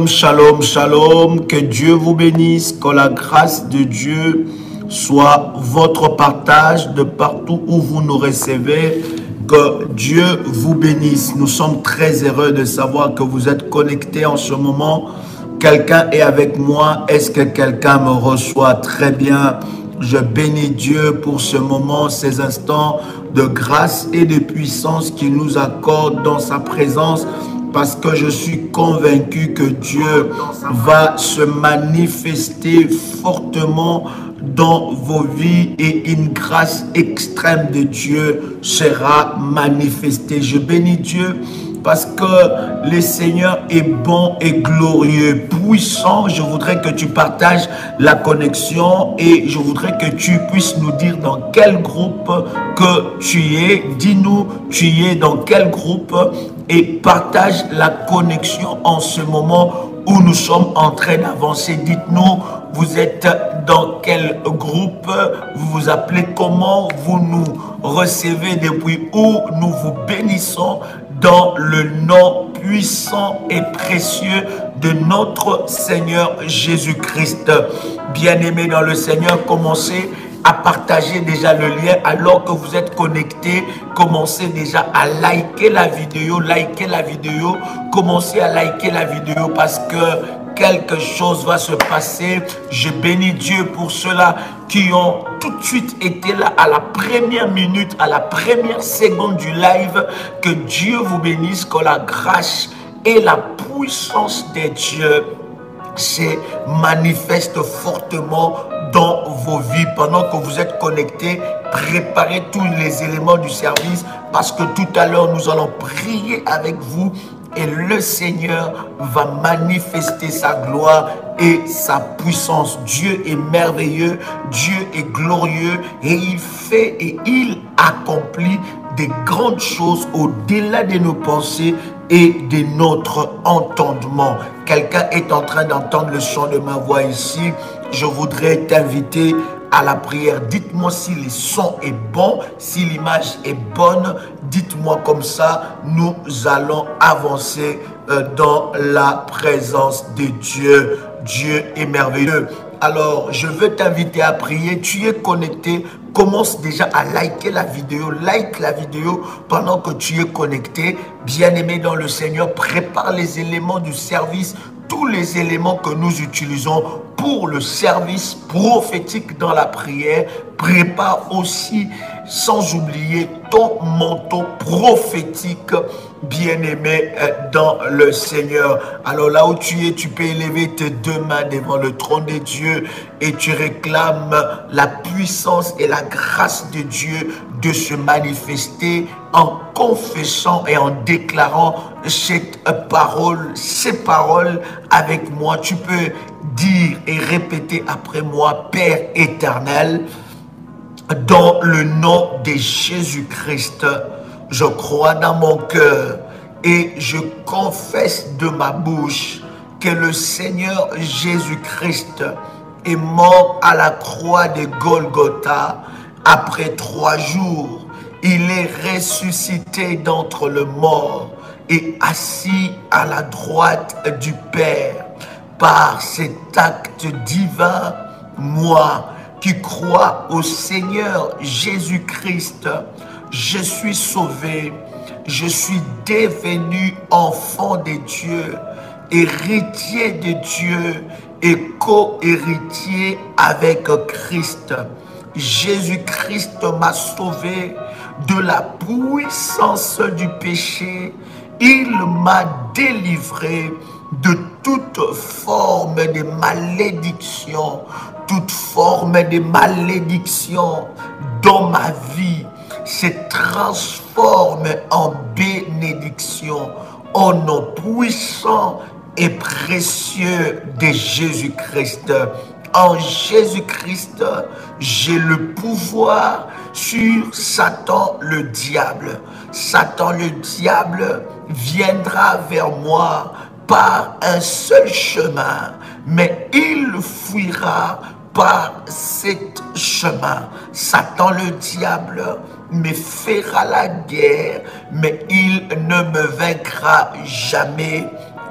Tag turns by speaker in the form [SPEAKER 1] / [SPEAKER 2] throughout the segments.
[SPEAKER 1] Shalom, shalom, que Dieu vous bénisse, que la grâce de Dieu soit votre partage de partout où vous nous recevez, que Dieu vous bénisse. Nous sommes très heureux de savoir que vous êtes connectés en ce moment. Quelqu'un est avec moi, est-ce que quelqu'un me reçoit? Très bien. Je bénis Dieu pour ce moment, ces instants de grâce et de puissance qu'il nous accorde dans sa présence, parce que je suis convaincu que Dieu va se manifester fortement dans vos vies et une grâce extrême de Dieu sera manifestée. Je bénis Dieu parce que le Seigneur est bon et glorieux, puissant. Je voudrais que tu partages la connexion et je voudrais que tu puisses nous dire dans quel groupe que tu es. Dis-nous, tu es dans quel groupe et partage la connexion en ce moment où nous sommes en train d'avancer. Dites-nous, vous êtes dans quel groupe, vous vous appelez comment, vous nous recevez depuis où, nous vous bénissons dans le nom puissant et précieux de notre Seigneur Jésus-Christ. Bien-aimés dans le Seigneur, commencez à partager déjà le lien alors que vous êtes connectés. Commencez déjà à liker la vidéo, commencez à liker la vidéo parce que quelque chose va se passer. Je bénis Dieu pour ceux-là qui ont tout de suite été là à la première minute, à la première seconde du live. Que Dieu vous bénisse, que la grâce et la puissance de Dieu se manifestent fortement dans vos vies. Pendant que vous êtes connectés, préparez tous les éléments du service parce que tout à l'heure, nous allons prier avec vous. Et le Seigneur va manifester sa gloire et sa puissance. Dieu est merveilleux, Dieu est glorieux et il fait et il accomplit des grandes choses au-delà de nos pensées et de notre entendement. Quelqu'un est en train d'entendre le son de ma voix ici. Je voudrais t'inviter à la prière. Dites-moi si le son est bon, si l'image est bonne. Dites-moi comme ça, nous allons avancer dans la présence de Dieu. Dieu est merveilleux. Alors, je veux t'inviter à prier. Tu es connecté. Commence déjà à liker la vidéo. Like la vidéo pendant que tu es connecté. Bien-aimé dans le Seigneur, prépare les éléments du service. Tous les éléments que nous utilisons pour le service prophétique dans la prière. Prépare aussi, sans oublier, ton manteau prophétique, bien-aimé dans le Seigneur. Alors là où tu es, tu peux élever tes deux mains devant le trône de Dieu et tu réclames la puissance et la grâce de Dieu de se manifester en confessant et en déclarant cette parole, ces paroles avec moi. Tu peux dire et répéter après moi: Père éternel, dans le nom de Jésus-Christ, je crois dans mon cœur et je confesse de ma bouche que le Seigneur Jésus-Christ est mort à la croix de Golgotha. Après 3 jours, il est ressuscité d'entre les morts et assis à la droite du Père. Par cet acte divin, moi qui crois au Seigneur Jésus-Christ, je suis sauvé, je suis devenu enfant de Dieu, héritier de Dieu et co-héritier avec Christ. Jésus-Christ m'a sauvé de la puissance du péché. Il m'a délivré de toute forme de malédiction, toute forme de malédiction dans ma vie se transforme en bénédiction au nom puissant et précieux de Jésus-Christ. En Jésus-Christ, j'ai le pouvoir sur Satan le diable. Satan le diable viendra vers moi par un seul chemin, mais il fuira par cet chemin. Satan le diable me fera la guerre, mais il ne me vaincra jamais.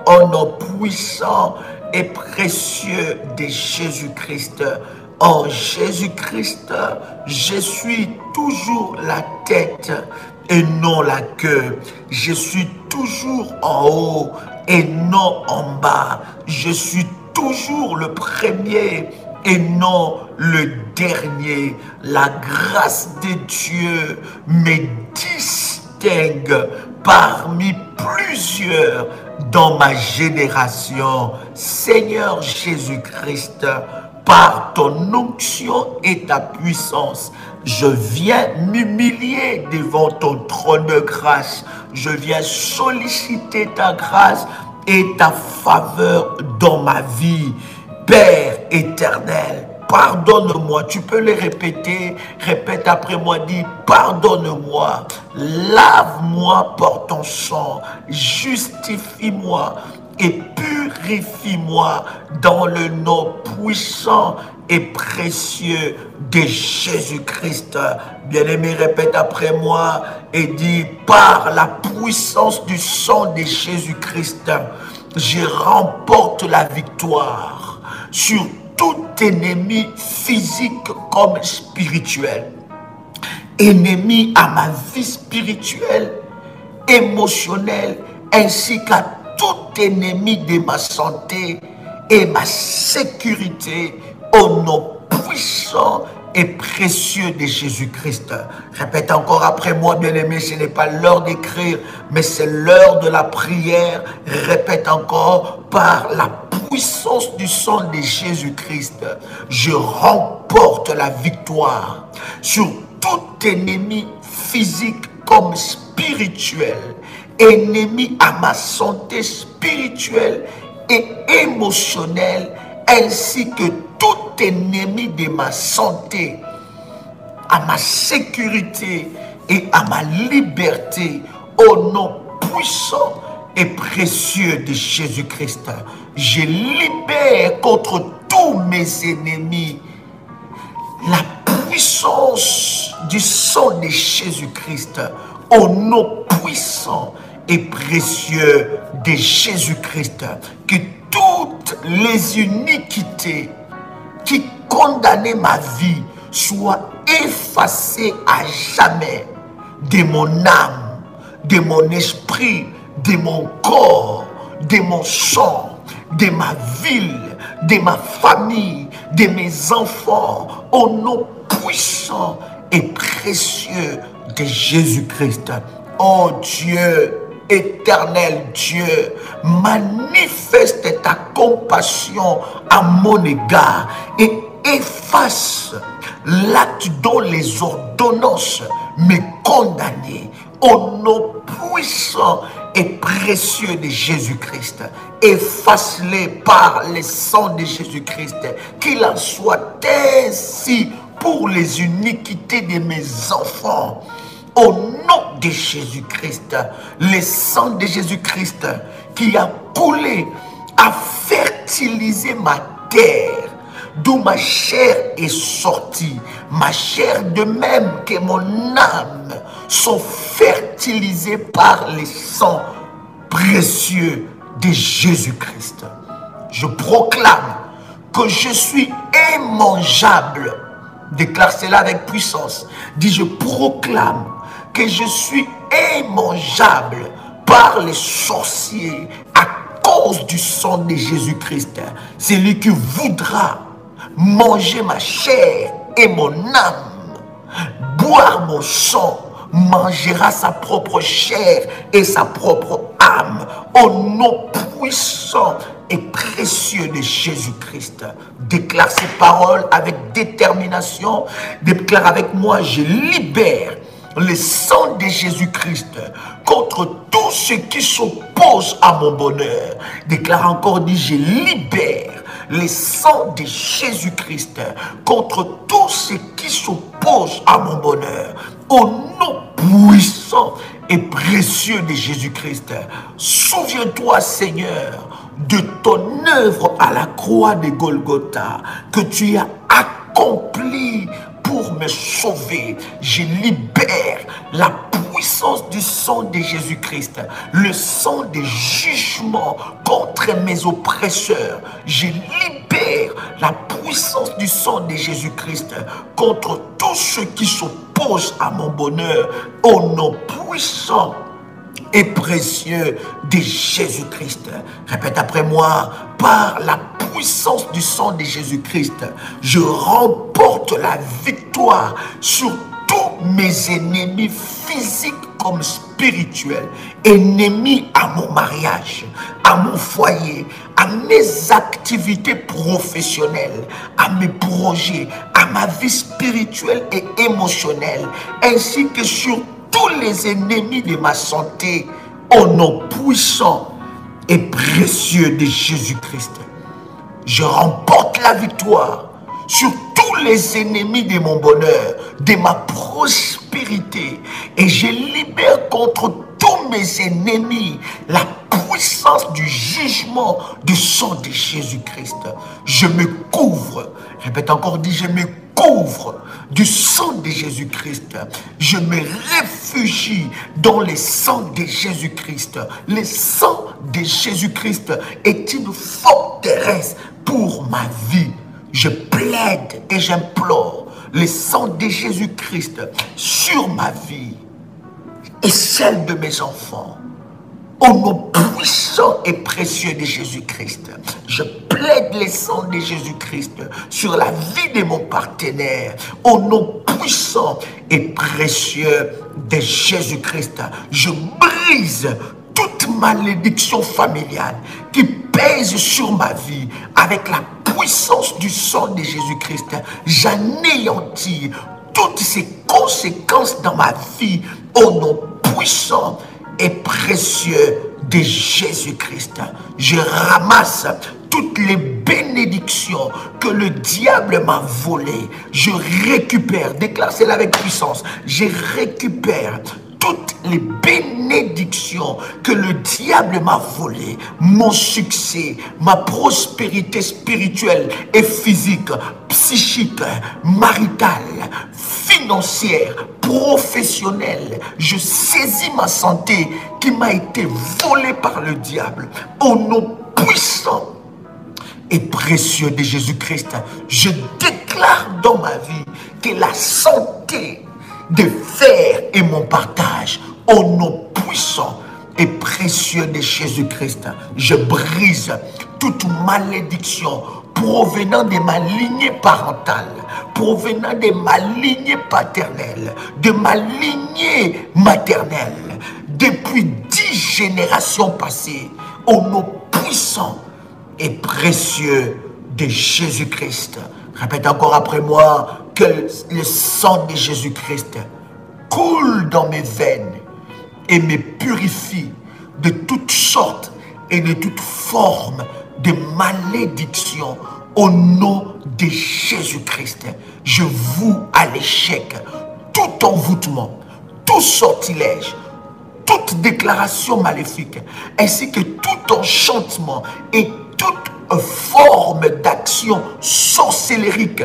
[SPEAKER 1] au nom puissant et précieux de Jésus-Christ. Oh Jésus-Christ, je suis toujours la tête et non la queue. Je suis toujours en haut et non en bas. Je suis toujours le premier et non le dernier. La grâce de Dieu me distingue parmi plusieurs dans ma génération. Seigneur Jésus-Christ, par ton onction et ta puissance, je viens m'humilier devant ton trône de grâce. Je viens solliciter ta grâce et ta faveur dans ma vie. Père éternel, pardonne-moi. Tu peux le répéter. Répète après moi. Dis, pardonne-moi. Lave-moi par ton sang. Justifie-moi et purifie-moi dans le nom puissant et précieux de Jésus-Christ. Bien-aimé, répète après moi et dis, par la puissance du sang de Jésus-Christ, je remporte la victoire sur tout ennemi physique comme spirituel. Ennemi à ma vie spirituelle, émotionnelle, ainsi qu'à tout ennemi de ma santé et ma sécurité au nom puissant et précieux de Jésus-Christ. Répète encore après moi, bien-aimé, ce n'est pas l'heure d'écrire, mais c'est l'heure de la prière. Répète encore, par la puissance du sang de Jésus-Christ, je remporte la victoire sur tout ennemi physique comme spirituel, ennemi à ma santé spirituelle et émotionnelle, ainsi que tout ennemi de ma santé, à ma sécurité et à ma liberté, au nom puissant et précieux de Jésus-Christ. Je libère contre tous mes ennemis la puissance du sang de Jésus-Christ, au nom puissant et précieux de Jésus-Christ. Que toutes les iniquités qui condamnaient ma vie soient effacées à jamais de mon âme, de mon esprit, de mon corps, de mon sang, de ma ville, de ma famille, de mes enfants, au nom puissant et précieux de Jésus-Christ. Oh Dieu, éternel Dieu, manifeste ta compassion à mon égard et efface l'acte dont les ordonnances me condamnaient au nom puissant et précieux de Jésus-Christ. Efface-les par le sang de Jésus-Christ. Qu'il en soit ainsi pour les iniquités de mes enfants. Au nom de Jésus-Christ, le sang de Jésus-Christ qui a coulé, a fertilisé ma terre, d'où ma chair est sortie. Ma chair de même que mon âme sont fertilisées par le sang précieux de Jésus-Christ. Je proclame que je suis immangeable. Déclare cela avec puissance. Dis, je proclame que je suis immangeable par les sorciers à cause du sang de Jésus-Christ. Celui qui voudra manger ma chair et mon âme, boire mon sang, mangera sa propre chair et sa propre âme, au nom puissant et précieux de Jésus-Christ. Déclare ces paroles avec détermination. Déclare avec moi, je libère le sang de Jésus-Christ contre tout ce qui s'oppose à mon bonheur. Déclare encore, dit, je libère le sang de Jésus-Christ contre tout ce qui s'oppose à mon bonheur. Au nom puissant et précieux de Jésus-Christ. Souviens-toi, Seigneur, de ton œuvre à la croix de Golgotha que tu as accomplie pour me sauver. Je libère la puissance du sang de Jésus-Christ, le sang des jugements contre mes oppresseurs, je libère la puissance du sang de Jésus-Christ contre tous ceux qui s'opposent à mon bonheur, au nom puissant et précieux de Jésus-Christ. Répète après moi, par la puissance du sang de Jésus-Christ, je remporte la victoire sur tous mes ennemis physiques comme spirituels, ennemis à mon mariage, à mon foyer, à mes activités professionnelles, à mes projets, à ma vie spirituelle et émotionnelle, ainsi que sur tous les ennemis de ma santé, au nom puissant et précieux de Jésus-Christ. Je remporte la victoire sur tous les ennemis de mon bonheur, de ma prospérité, et je libère contre tous mes ennemis la puissance du jugement du sang de Jésus-Christ. Je me couvre, répète encore, dis, je me couvre du sang de Jésus-Christ. Je me réfugie dans le sang de Jésus-Christ. Le sang de Jésus-Christ est une forteresse pour ma vie. Je plaide et j'implore le sang de Jésus-Christ sur ma vie et celle de mes enfants. Au nom puissant et précieux de Jésus-Christ, je plaide le sang de Jésus-Christ sur la vie de mon partenaire. Au nom puissant et précieux de Jésus-Christ, je brise toute malédiction familiale qui pèse sur ma vie. Avec la puissance du sang de Jésus-Christ, j'anéantis toutes ces conséquences dans ma vie au nom puissant et précieux de Jésus-Christ. Je ramasse toutes les bénédictions que le diable m'a volées. Je récupère, déclare cela avec puissance, je récupère toutes les bénédictions que le diable m'a volées, mon succès, ma prospérité spirituelle et physique, psychique, maritale, financière, professionnelle. Je saisis ma santé qui m'a été volée par le diable. Au nom puissant et précieux de Jésus-Christ, je déclare dans ma vie que la santé de faire et mon partage, au nom puissant et précieux de Jésus-Christ, je brise toute malédiction provenant de ma lignée parentale, provenant de ma lignée paternelle, de ma lignée maternelle, depuis 10 générations passées, au nom puissant et précieux de Jésus-Christ. Répète encore après moi, que le sang de Jésus-Christ coule dans mes veines et me purifie de toutes sortes et de toutes formes de malédiction. Au nom de Jésus-Christ, je voue à l'échec tout envoûtement, tout sortilège, toute déclaration maléfique, ainsi que tout enchantement et toute forme d'action sorcellérique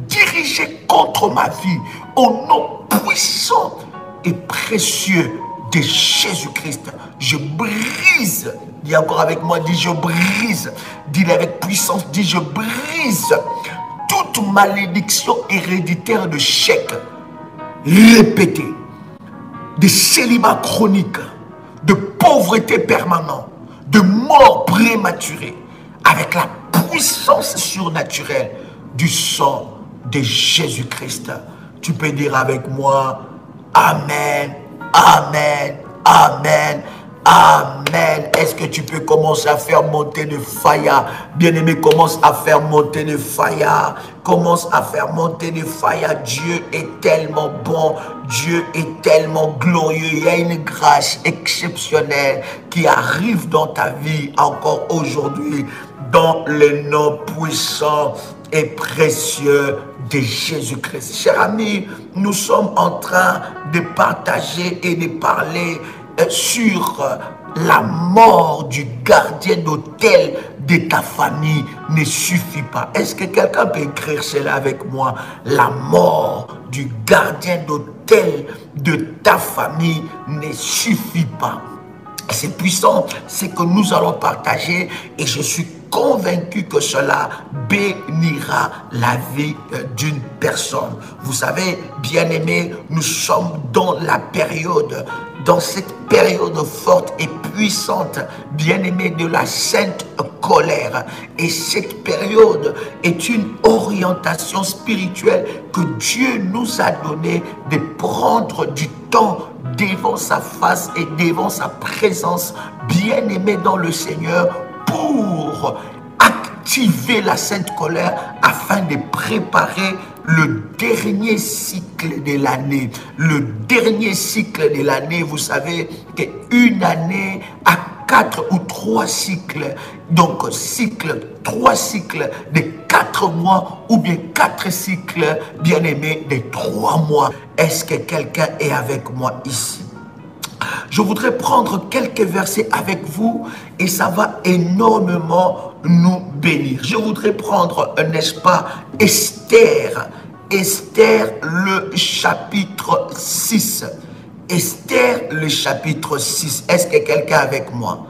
[SPEAKER 1] dirigée contre ma vie, au nom puissant et précieux de Jésus-Christ. Je brise, dis encore avec moi, dis je brise, dis avec puissance, dis je brise toute malédiction héréditaire de chèque répété, de célibat chronique, de pauvreté permanente, de mort prématurée, avec la puissance surnaturelle du sang de Jésus-Christ. Tu peux dire avec moi, Amen, Amen, Amen, Amen. Est-ce que tu peux commencer à faire monter le fire? Bien-aimé, commence à faire monter le fire. Commence à faire monter le fire. Dieu est tellement bon. Dieu est tellement glorieux. Il y a une grâce exceptionnelle qui arrive dans ta vie encore aujourd'hui, dans le nom puissant et précieux de Jésus-Christ. Chers amis, nous sommes en train de partager et de parler sur la mort du gardien d'hôtel de ta famille ne suffit pas. Est-ce que quelqu'un peut écrire cela avec moi? La mort du gardien d'hôtel de ta famille ne suffit pas. C'est puissant, c'est que nous allons partager et je suis convaincu que cela bénira la vie d'une personne. Vous savez, bien-aimés, nous sommes dans la période, dans cette période forte et puissante, bien-aimés, de la sainte colère. Et cette période est une orientation spirituelle que Dieu nous a donnée de prendre du temps devant sa face et devant sa présence, bien-aimé dans le Seigneur, pour activer la sainte colère afin de préparer le dernier cycle de l'année. Le dernier cycle de l'année, vous savez qu'une année a 4 ou 3 cycles. Donc, trois cycles de 4 mois ou bien 4 cycles, bien aimés, de 3 mois. Est-ce que quelqu'un est avec moi ici? Je voudrais prendre quelques versets avec vous et ça va énormément nous bénir. Je voudrais prendre, n'est-ce pas, Esther. Esther, le chapitre 6. Esther, le chapitre 6. Est-ce que quelqu'un est avec moi?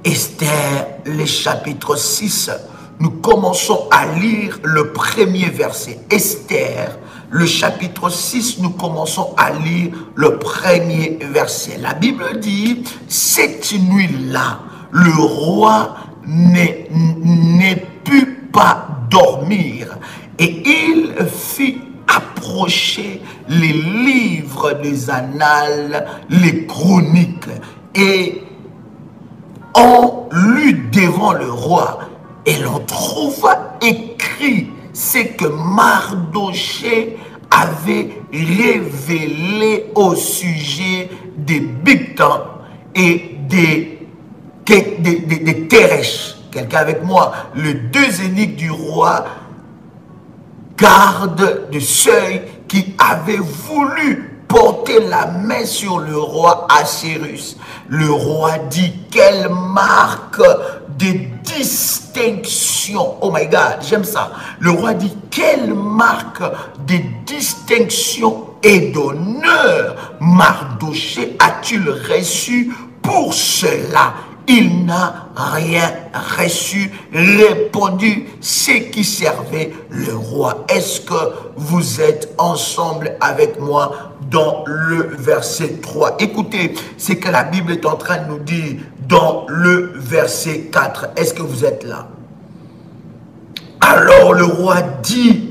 [SPEAKER 1] Esther, le chapitre 6. Nous commençons à lire le premier verset. Esther, le chapitre 6, nous commençons à lire le premier verset. La Bible dit, cette nuit-là, le roi ne put pas dormir et il fit approcher les livres des annales, les chroniques, et on lut devant le roi et l'on trouva écrit ce que Mardochée avait révélé au sujet des Bigtans et des Teresh. Quelqu'un avec moi? Les 2 eunuques du roi, garde du seuil, qui avaient voulu porter la main sur le roi Assyrus. Le roi dit, quelle marque de distinction, oh my God, j'aime ça. Le roi dit, quelle marque de distinction et d'honneur Mardochée a-t-il reçu pour cela? Il n'a rien reçu, répondit ceux qui servaient le roi. Est-ce que vous êtes ensemble avec moi dans le verset 3? Écoutez ce que la Bible est en train de nous dire dans le verset 4. Est-ce que vous êtes là? Alors le roi dit,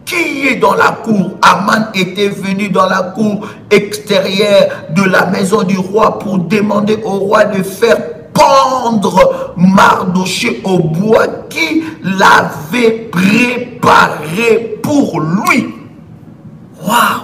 [SPEAKER 1] qui est dans la cour? Aman était venu dans la cour extérieure de la maison du roi pour demander au roi de faire pendre Mardochée au bois qui l'avait préparé pour lui. Waouh!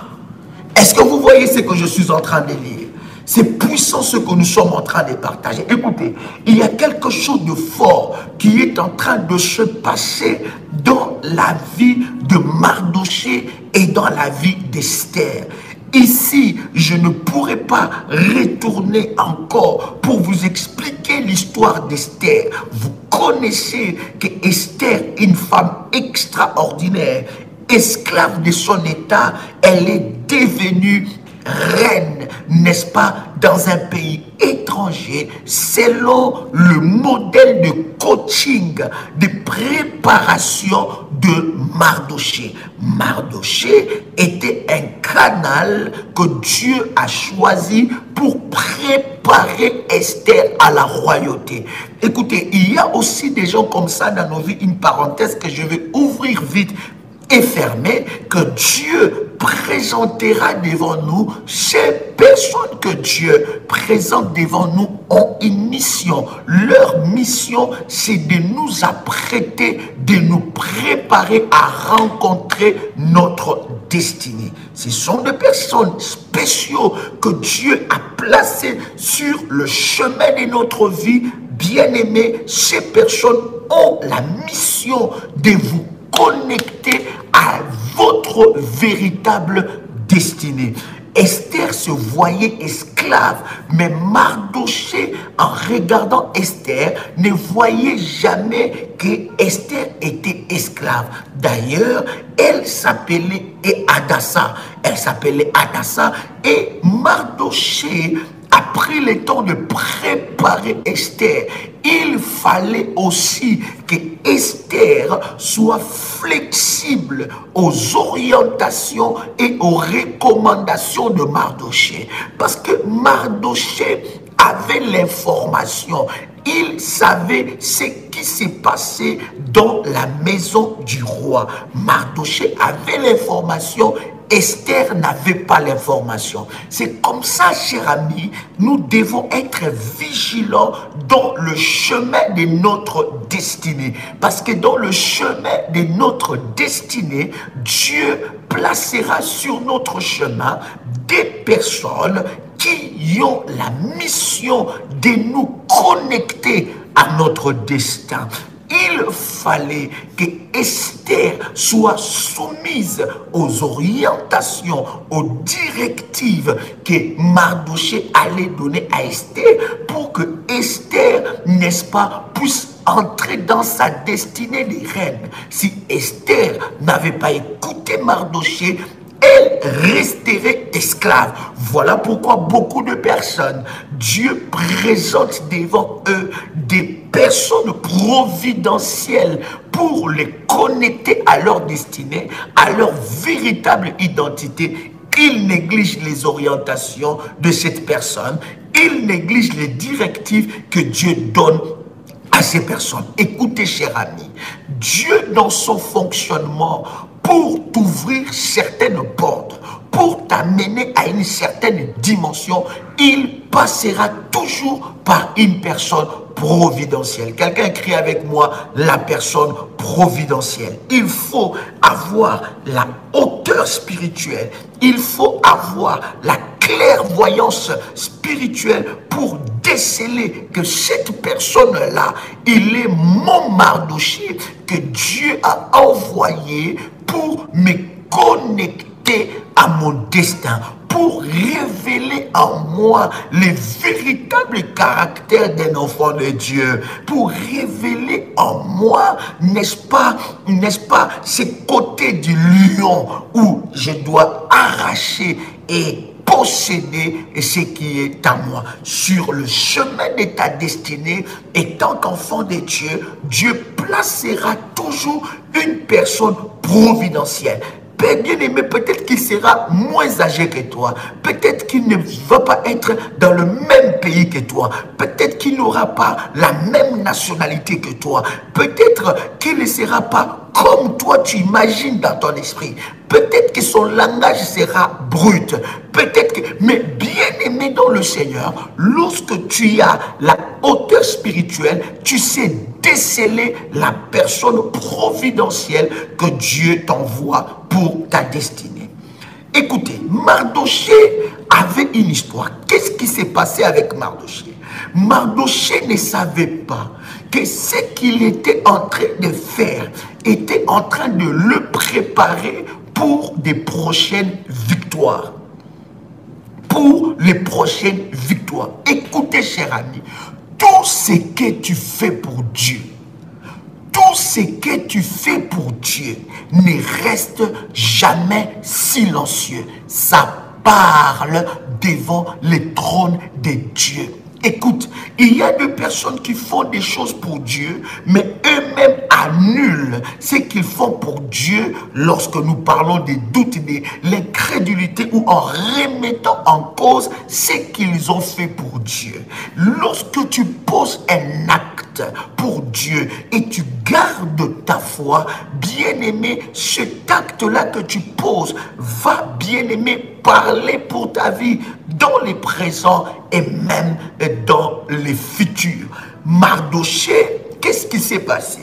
[SPEAKER 1] Est-ce que vous voyez ce que je suis en train de lire? C'est puissant ce que nous sommes en train de partager. Écoutez, il y a quelque chose de fort qui est en train de se passer dans la vie de Mardochée et dans la vie d'Esther. Ici, je ne pourrais pas retourner encore pour vous expliquer l'histoire d'Esther. Vous connaissez que Esther, une femme extraordinaire, esclave de son état, elle est devenue reine, n'est-ce pas, dans un pays étranger, selon le modèle de coaching, de préparation de Mardochée. Mardochée était un canal que Dieu a choisi pour préparer Esther à la royauté. Écoutez, il y a aussi des gens comme ça dans nos vies, une parenthèse que je vais ouvrir vite et fermer, que Dieu présentera devant nous. Ces personnes que Dieu présente devant nous ont une mission. Leur mission, c'est de nous apprêter, de nous préparer à rencontrer notre destinée. Ce sont des personnes spéciaux que Dieu a placées sur le chemin de notre vie. Bien-aimés, ces personnes ont la mission de vous connecter à votre véritable destinée. Esther se voyait esclave, mais Mardochée, en regardant Esther, ne voyait jamais que Esther était esclave. D'ailleurs, elle s'appelait Hadassa. Elle s'appelait Hadassa et Mardochée a pris le temps de préparer Esther. Il fallait aussi que Esther soit flexible aux orientations et aux recommandations de Mardochée. Parce que Mardochée avait l'information. Il savait ce qui s'est passé dans la maison du roi. Mardochée avait l'information. Esther n'avait pas l'information. C'est comme ça, chers amis, nous devons être vigilants dans le chemin de notre destinée. Parce que dans le chemin de notre destinée, Dieu placera sur notre chemin des personnes qui ont la mission de nous connecter à notre destin. Il fallait que Esther soit soumise aux orientations, aux directives que Mardochée allait donner à Esther pour que Esther, n'est-ce pas, puisse entrer dans sa destinée de reine. Si Esther n'avait pas écouté Mardochée, elle resterait esclave. Voilà pourquoi beaucoup de personnes, Dieu présente devant eux des personnes providentielles pour les connecter à leur destinée, à leur véritable identité. Ils négligent les orientations de cette personne, ils négligent les directives que Dieu donne à ces personnes. Écoutez, chers amis, Dieu dans son fonctionnement, pour t'ouvrir certaines portes, pour t'amener à une certaine dimension, il passera toujours par une personne providentielle. Quelqu'un crie avec moi, la personne providentielle. Il faut avoir la hauteur spirituelle. Il faut avoir la clairvoyance spirituelle pour déceler que cette personne-là, il est mon Mardochée que Dieu a envoyé pour me connecter à mon destin, pour révéler en moi le véritable caractère d'un enfant de Dieu, pour révéler en moi, n'est-ce pas, ce côté du lion où je dois arracher et posséder ce qui est à moi. Sur le chemin de ta destinée, étant qu'enfant de Dieu, Dieu placera toujours une personne providentielle. Père bien-aimé, peut-être qu'il sera moins âgé que toi. Peut-être qu'il ne va pas être dans le même pays que toi. Peut-être qu'il n'aura pas la même nationalité que toi. Peut-être qu'il ne sera pas comme toi tu imagines dans ton esprit. Peut-être que son langage sera brut. Peut-être que... Mais bien-aimé dans le Seigneur, lorsque tu as la hauteur spirituelle, tu sais déceler la personne providentielle que Dieu t'envoie pour ta destinée. Écoutez, Mardochée avait une histoire. Qu'est-ce qui s'est passé avec Mardochée? Mardochée ne savait pas que ce qu'il était en train de faire était en train de le préparer pour des prochaines victoires. Pour les prochaines victoires. Écoutez, cher ami, tout ce que tu fais pour Dieu, tout ce que tu fais pour Dieu ne reste jamais silencieux. Ça parle devant le trône de Dieu. Écoute, il y a des personnes qui font des choses pour Dieu, mais eux-mêmes annulent ce qu'ils font pour Dieu lorsque nous parlons des doutes, de l'incrédulité ou en remettant en cause ce qu'ils ont fait pour Dieu. Lorsque tu poses un acte pour Dieu et tu gardes ta foi, bien-aimé, cet acte-là que tu poses va, bien-aimé, parler pour ta vie dans les présents et même dans les futurs. Mardochée, qu'est-ce qui s'est passé?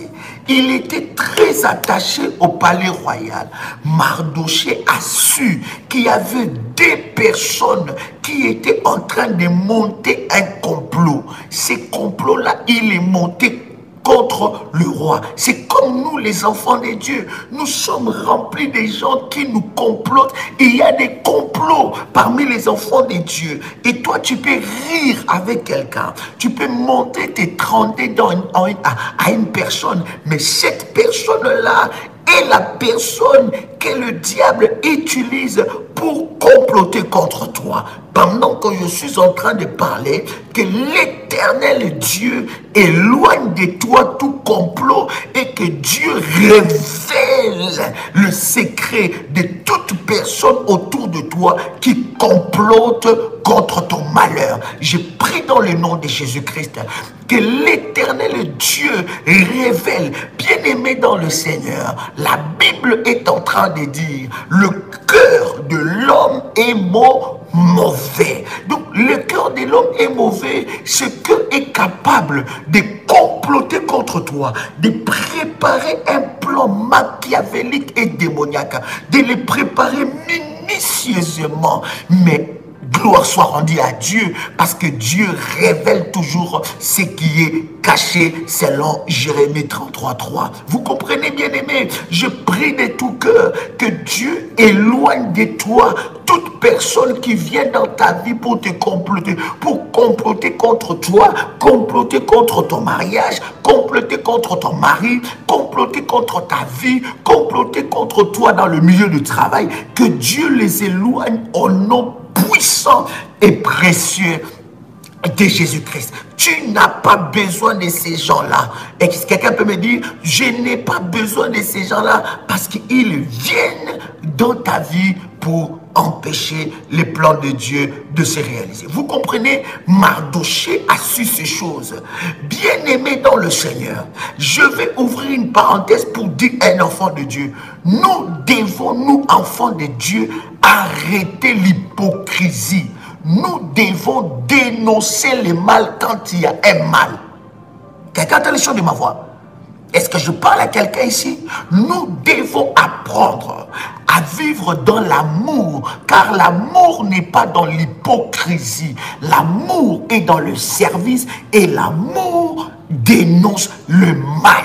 [SPEAKER 1] Il était très attaché au palais royal. Mardochée a su qu'il y avait des personnes qui étaient en train de monter un complot. Ce complot-là, il est monté contre le roi. C'est comme comme nous, les enfants de Dieu, nous sommes remplis des gens qui nous complotent. Et il y a des complots parmi les enfants de Dieu. Et toi, tu peux rire avec quelqu'un. Tu peux monter, t'étrender à une personne. Mais cette personne-là est la personne que le diable utilise pour comploter contre toi. Pendant que je suis en train de parler, que l'Éternel Dieu éloigne de toi tout complot et que Dieu révèle le secret de toute personne autour de toi qui complote contre ton malheur. Je prie dans le nom de Jésus-Christ que l'Éternel Dieu révèle, bien-aimé dans le Seigneur. La Bible est en train de dire, le cœur de l'homme est mauvais. Donc le cœur de l'homme est mauvais. Ce cœur est capable de comploter contre toi, de préparer un plan machiavélique et démoniaque, de le préparer minutieusement. Mais gloire soit rendue à Dieu, parce que Dieu révèle toujours ce qui est caché selon Jérémie 33:3. Vous comprenez, bien aimé? Je prie de tout cœur que Dieu éloigne de toi toute personne qui vient dans ta vie pour te comploter, contre toi, comploter contre ton mariage, comploter contre ton mari, comploter contre ta vie, comploter contre toi dans le milieu du travail. Que Dieu les éloigne au nom puissant et précieux de Jésus-Christ. Tu n'as pas besoin de ces gens-là. Et quelqu'un peut me dire, je n'ai pas besoin de ces gens-là parce qu'ils viennent dans ta vie pour empêcher les plans de Dieu de se réaliser. Vous comprenez? Mardochée a su ces choses. Bien-aimé dans le Seigneur, je vais ouvrir une parenthèse pour dire à un enfant de Dieu, nous devons, nous enfants de Dieu, arrêter l'hypocrisie. Nous devons dénoncer le mal quand il y a un mal. Quelqu'un entend les choses de ma voix? Est-ce que je parle à quelqu'un ici? Nous devons apprendre à vivre dans l'amour, car l'amour n'est pas dans l'hypocrisie. L'amour est dans le service et l'amour dénonce le mal.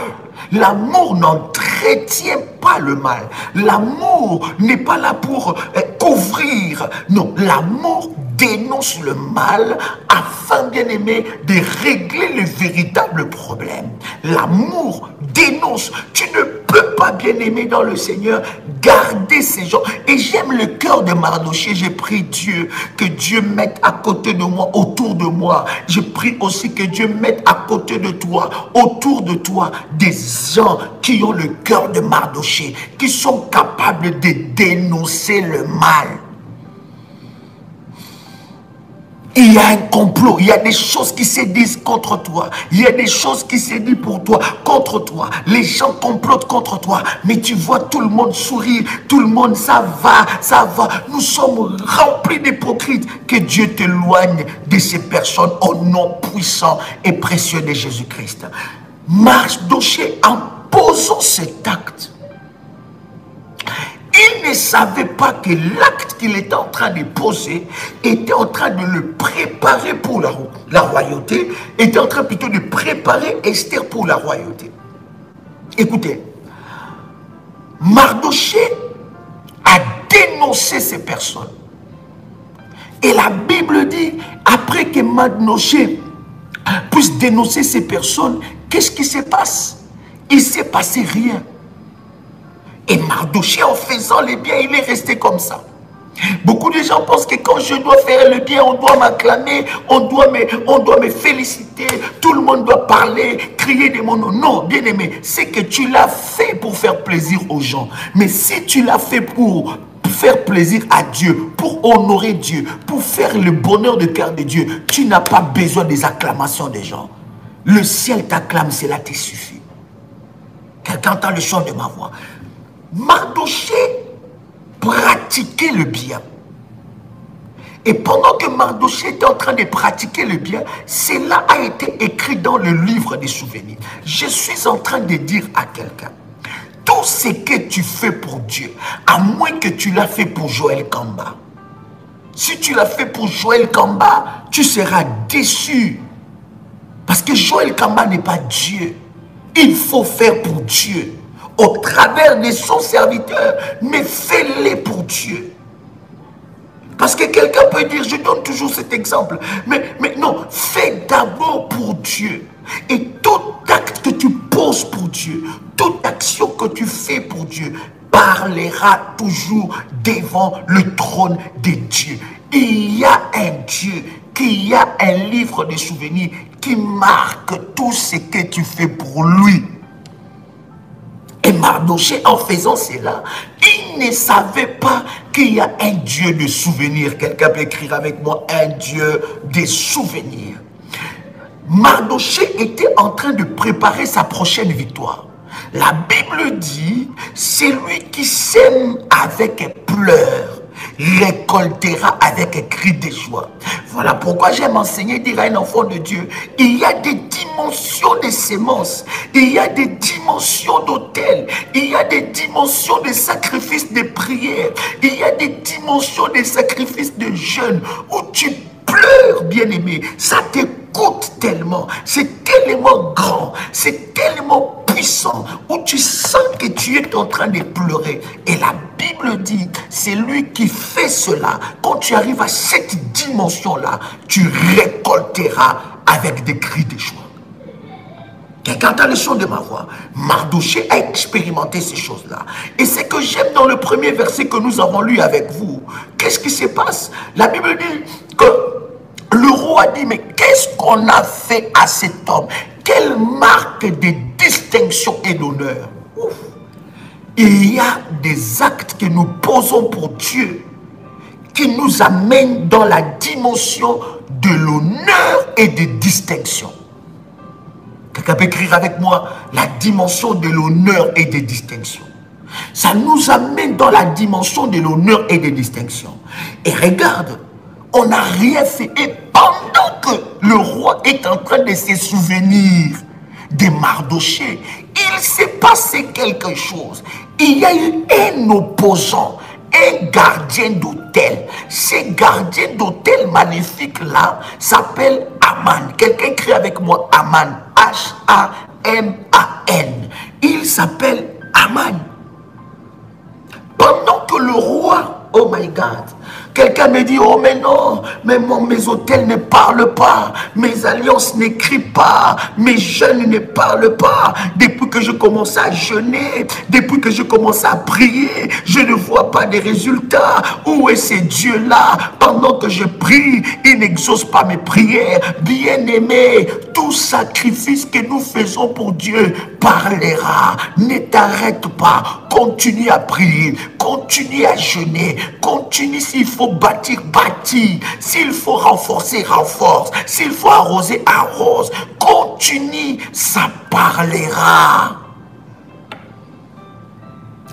[SPEAKER 1] L'amour n'entretient pas le mal. L'amour n'est pas là pour couvrir. Non, l'amour dénonce le mal afin, bien aimé, de régler le véritable problème. L'amour dénonce. Tu ne peux pas, bien aimé dans le Seigneur, garder ces gens. Et j'aime le cœur de Mardochée. J'ai prie Dieu, que Dieu mette à côté de moi, autour de moi. Je prie aussi que Dieu mette à côté de toi, autour de toi, des gens qui ont le cœur de Mardochée, qui sont capables de dénoncer le mal. Il y a un complot, il y a des choses qui se disent contre toi, il y a des choses qui se disent pour toi, contre toi. Les gens complotent contre toi, mais tu vois tout le monde sourire, tout le monde, ça va, ça va. Nous sommes remplis d'hypocrites. Que Dieu t'éloigne de ces personnes au nom puissant et précieux de Jésus-Christ. Mardochée, en posant cet acte, il ne savait pas que l'acte qu'il était en train de poser était en train de le préparer pour la royauté, était en train plutôt de préparer Esther pour la royauté. Écoutez, Mardochée a dénoncé ces personnes. Et la Bible dit, après que Mardochée puisse dénoncer ces personnes, qu'est-ce qui se passe? Il ne s'est passé rien. Et Mardochée, en faisant le bien, il est resté comme ça. Beaucoup de gens pensent que quand je dois faire le bien, on doit m'acclamer, on doit me féliciter, tout le monde doit parler, crier des mots. Non, bien aimé, c'est que tu l'as fait pour faire plaisir aux gens. Mais si tu l'as fait pour faire plaisir à Dieu, pour honorer Dieu, pour faire le bonheur de cœur de Dieu, tu n'as pas besoin des acclamations des gens. Le ciel t'acclame, cela te suffit. Quelqu'un entend le chant de ma voix. Mardochée pratiquait le bien. Et pendant que Mardochée était en train de pratiquer le bien, cela a été écrit dans le livre des souvenirs. Je suis en train de dire à quelqu'un, tout ce que tu fais pour Dieu, à moins que tu l'as fait pour Joël Kamba. Si tu l'as fait pour Joël Kamba, tu seras déçu. Parce que Joël Kamba n'est pas Dieu. il faut faire pour Dieu, au travers de son serviteur, mais fais-les pour Dieu. Parce que quelqu'un peut dire, je donne toujours cet exemple, mais non, fais d'abord pour Dieu. Et tout acte que tu poses pour Dieu, toute action que tu fais pour Dieu, parlera toujours devant le trône de Dieu. Il y a un Dieu, qu'il y a un livre de souvenirs qui marque tout ce que tu fais pour lui. Et Mardochée, en faisant cela, il ne savait pas qu'il y a un Dieu de souvenirs. Quelqu'un peut écrire avec moi, un Dieu des souvenirs. Mardochée était en train de préparer sa prochaine victoire. La Bible dit, celui qui sème avec pleurs récoltera avec un cri de joie. Voilà pourquoi j'aime enseigner, dire à un enfant de Dieu, il y a des dimensions de semences, il y a des dimensions d'autel, il y a des dimensions de sacrifices de prière, il y a des dimensions de sacrifices de jeûne où tu pleures, bien-aimé, ça te coûte tellement, c'est tellement grand, c'est tellement puissant, où tu sens que tu es en train de pleurer. Et la Bible dit, c'est lui qui fait cela. Quand tu arrives à cette dimension-là, tu récolteras avec des cris de joie. Quelqu'un entend le son de ma voix. Mardochée a expérimenté ces choses-là. Et ce que j'aime dans le premier verset que nous avons lu avec vous, qu'est-ce qui se passe? La Bible dit que le roi dit, mais qu'est-ce qu'on a fait à cet homme? Quelle marque de distinction et d'honneur? Il y a des actes que nous posons pour Dieu qui nous amènent dans la dimension de l'honneur et de distinction. Quelqu'un peut écrire avec moi la dimension de l'honneur et de distinction. Ça nous amène dans la dimension de l'honneur et de distinction. Et regarde, on n'a rien fait. Et pendant que le roi est en train de se souvenir de Mardochée, il s'est passé quelque chose. Il y a eu un opposant, un gardien d'hôtel. Ce gardien d'hôtel magnifique-là s'appelle Aman. Quelqu'un écrit avec moi Aman. H-A-M-A-N. Il s'appelle Aman. Pendant que le roi, oh my God, quelqu'un me dit, oh mais non, mais mes hôtels ne parlent pas, mes alliances n'écrivent pas, mes jeûnes ne parlent pas. Depuis que je commence à jeûner, depuis que je commence à prier, je ne vois pas de résultats. Où est ce Dieu-là? Pendant que je prie, il n'exauce pas mes prières. Bien-aimé, tout sacrifice que nous faisons pour Dieu parlera. Ne t'arrête pas, continue à prier, continue à jeûner, continue. S'il faut bâtir, bâtis. S'il faut renforcer, renforce. S'il faut arroser, arrose. Continue, ça parlera.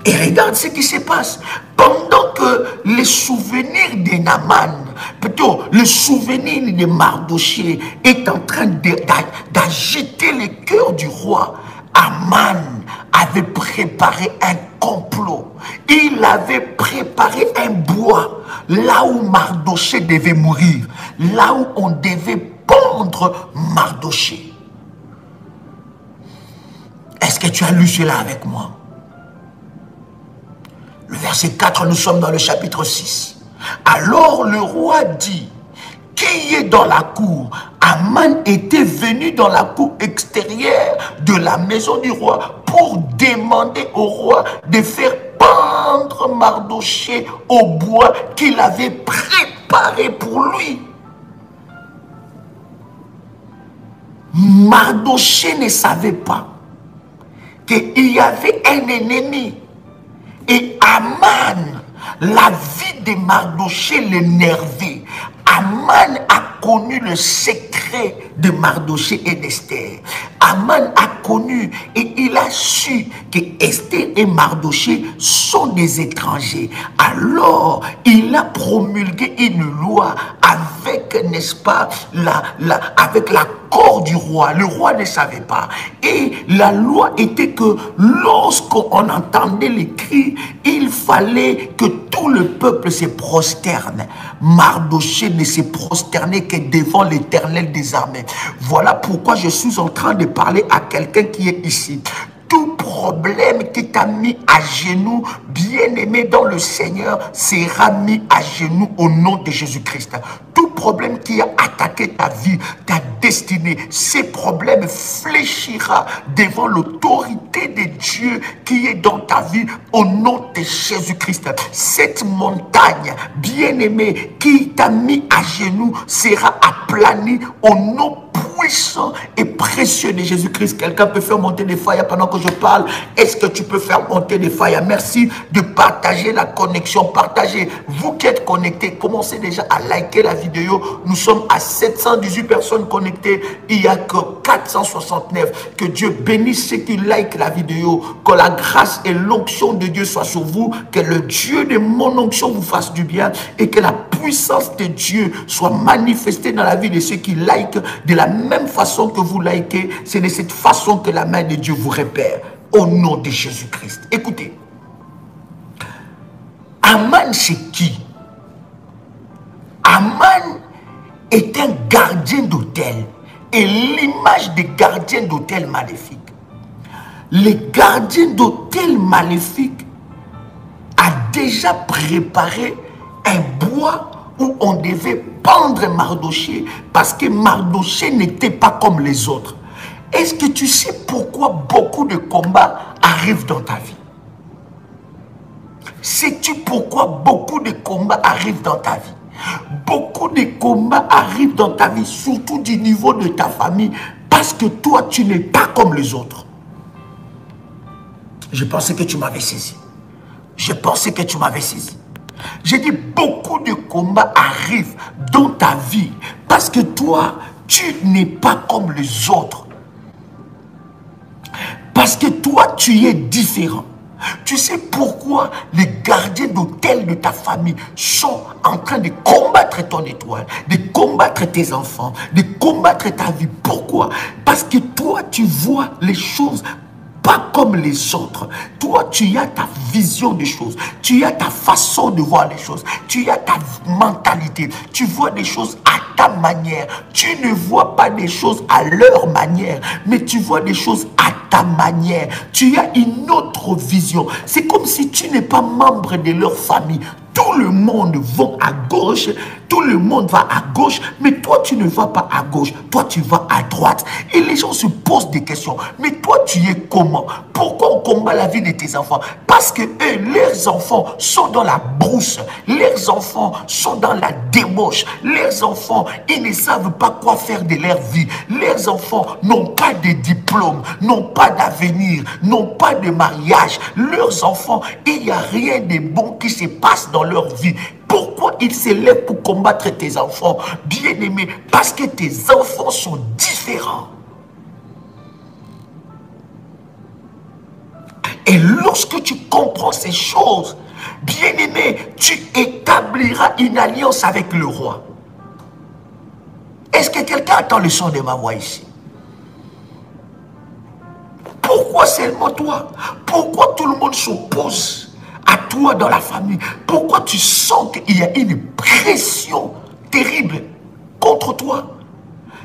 [SPEAKER 1] Et regarde ce qui se passe. Pendant que les souvenirs de Naaman, plutôt le souvenir de Mardochée est en train d'agiter le cœur du roi, Aman avait préparé un complot. Il avait préparé un bois là où Mardochée devait mourir, là où on devait pendre Mardochée. Est-ce que tu as lu cela avec moi? Le verset 4, nous sommes dans le chapitre 6. Alors le roi dit, qui est dans la cour? Aman était venu dans la cour extérieure de la maison du roi pour demander au roi de faire pendre Mardochée au bois qu'il avait préparé pour lui. Mardochée ne savait pas qu'il y avait un ennemi. Et Aman, la vie de Mardochée l'énervait. Aman a connu le secret de Mardochée et d'Esther. Aman a connu et il a su que Esther et Mardochée sont des étrangers. Alors, il a promulgué une loi avec, n'est-ce pas, avec la corps du roi. Le roi ne savait pas. Et la loi était que lorsqu'on entendait les cris, il fallait que tout le peuple se prosterne. Mardochée ne se prosternait que devant l'Éternel des armées. Voilà pourquoi je suis en train de parler à quelqu'un qui est ici. Tout problème qui t'a mis à genoux, bien-aimé dans le Seigneur, sera mis à genoux au nom de Jésus-Christ. Tout problème qui a attaqué ta vie, ta destinée, ces problèmes fléchira devant l'autorité de Dieu qui est dans ta vie au nom de Jésus-Christ. Cette montagne, bien-aimé, qui t'a mis à genoux, sera aplanie au nom puissant et précieux de Jésus-Christ. Quelqu'un peut faire monter des failles pendant que je parle. Est-ce que tu peux faire monter des failles? Merci de partager la connexion. Partagez. Vous qui êtes connectés, commencez déjà à liker la vidéo. Nous sommes à 718 personnes connectées. Il n'y a que 469. Que Dieu bénisse ceux qui likent la vidéo. Que la grâce et l'onction de Dieu soient sur vous. Que le Dieu de mon onction vous fasse du bien. Et que la puissance de Dieu soit manifestée dans la vie de ceux qui likent de la même façon que vous likez. C'est de cette façon que la main de Dieu vous repère. Au nom de Jésus-Christ. Écoutez. Aman, c'est qui? Aman est un gardien d'hôtel. Et l'image des gardiens d'hôtel maléfiques. Les gardiens d'hôtel maléfiques a déjà préparé un bois où on devait pendre Mardochée parce que Mardochée n'était pas comme les autres. Est-ce que tu sais pourquoi beaucoup de combats arrivent dans ta vie? Sais-tu pourquoi beaucoup de combats arrivent dans ta vie? Beaucoup de combats arrivent dans ta vie, surtout du niveau de ta famille, parce que toi, tu n'es pas comme les autres. Je pensais que tu m'avais saisi. Je pensais que tu m'avais saisi. J'ai dit, beaucoup de combats arrivent dans ta vie parce que toi, tu n'es pas comme les autres. Parce que toi, tu es différent. Tu sais pourquoi les gardiens d'hôtel de ta famille sont en train de combattre ton étoile, de combattre tes enfants, de combattre ta vie. Pourquoi? Parce que toi, tu vois les choses pas comme les autres. Toi, tu as ta vision des choses. Tu as ta façon de voir les choses. Tu as ta mentalité. Tu vois des choses à ta manière. Tu ne vois pas des choses à leur manière, mais tu vois des choses à ta manière. Tu as une autre vision. C'est comme si tu n'es pas membre de leur famille. Tout le monde va à gauche, tout le monde va à gauche, mais toi tu ne vas pas à gauche, toi tu vas à droite. Et les gens se posent des questions. Mais toi tu es comment? Pourquoi on combat la vie de tes enfants? Parce que eux, leurs enfants sont dans la brousse, leurs enfants sont dans la débauche, leurs enfants, ils ne savent pas quoi faire de leur vie. Leurs enfants n'ont pas de diplôme, n'ont pas d'avenir, n'ont pas de mariage. Leurs enfants, il n'y a rien de bon qui se passe dans leur vie. Pourquoi ils se lèvent pour combattre tes enfants? Bien-aimés, parce que tes enfants sont différents. Et lorsque tu comprends ces choses, bien-aimé, tu établiras une alliance avec le roi. Est-ce que quelqu'un entend le son de ma voix ici? Pourquoi seulement toi? Pourquoi tout le monde s'oppose à toi dans la famille? Pourquoi tu sens qu'il y a une pression terrible contre toi?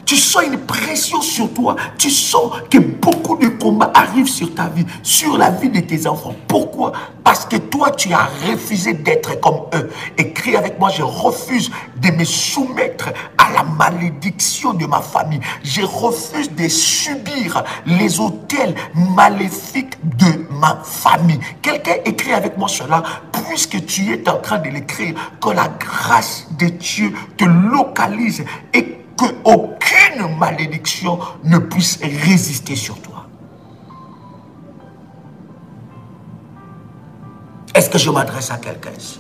[SPEAKER 1] Tu sens une pression sur toi. Tu sens que beaucoup de combats arrivent sur ta vie, sur la vie de tes enfants. Pourquoi? Parce que toi, tu as refusé d'être comme eux. Écris avec moi, je refuse de me soumettre à la malédiction de ma famille. Je refuse de subir les autels maléfiques de ma famille. Quelqu'un écrit avec moi cela, puisque tu es en train de l'écrire, que la grâce de Dieu te localise et qu'aucune malédiction ne puisse résister sur toi. Est-ce que je m'adresse à quelqu'un ici?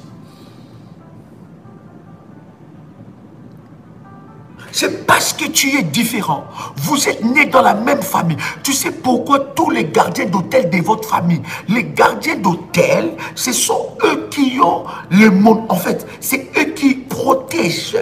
[SPEAKER 1] C'est parce que tu es différent. Vous êtes nés dans la même famille. Tu sais pourquoi tous les gardiens d'hôtel de votre famille, les gardiens d'hôtel, ce sont eux qui ont le monde. En fait, c'est eux qui protègent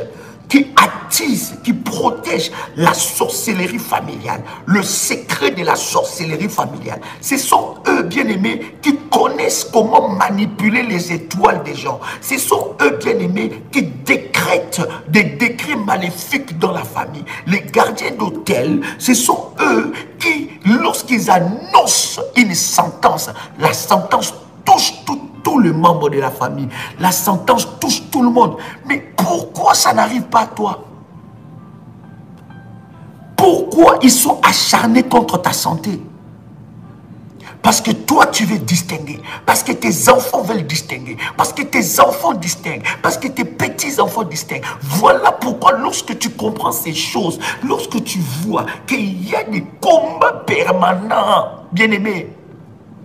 [SPEAKER 1] qui attise, qui protège la sorcellerie familiale, le secret de la sorcellerie familiale. Ce sont eux, bien-aimés, qui connaissent comment manipuler les étoiles des gens. Ce sont eux, bien-aimés, qui décrètent des décrets maléfiques dans la famille. Les gardiens d'autel, ce sont eux qui, lorsqu'ils annoncent une sentence, la sentence touche tous les membres de la famille. La sentence touche tout le monde. Mais pourquoi ça n'arrive pas à toi? Pourquoi ils sont acharnés contre ta santé? Parce que toi, tu veux distinguer. Parce que tes enfants veulent distinguer. Parce que tes enfants distinguent. Parce que tes petits-enfants distinguent. Voilà pourquoi lorsque tu comprends ces choses, lorsque tu vois qu'il y a des combats permanents, bien-aimés,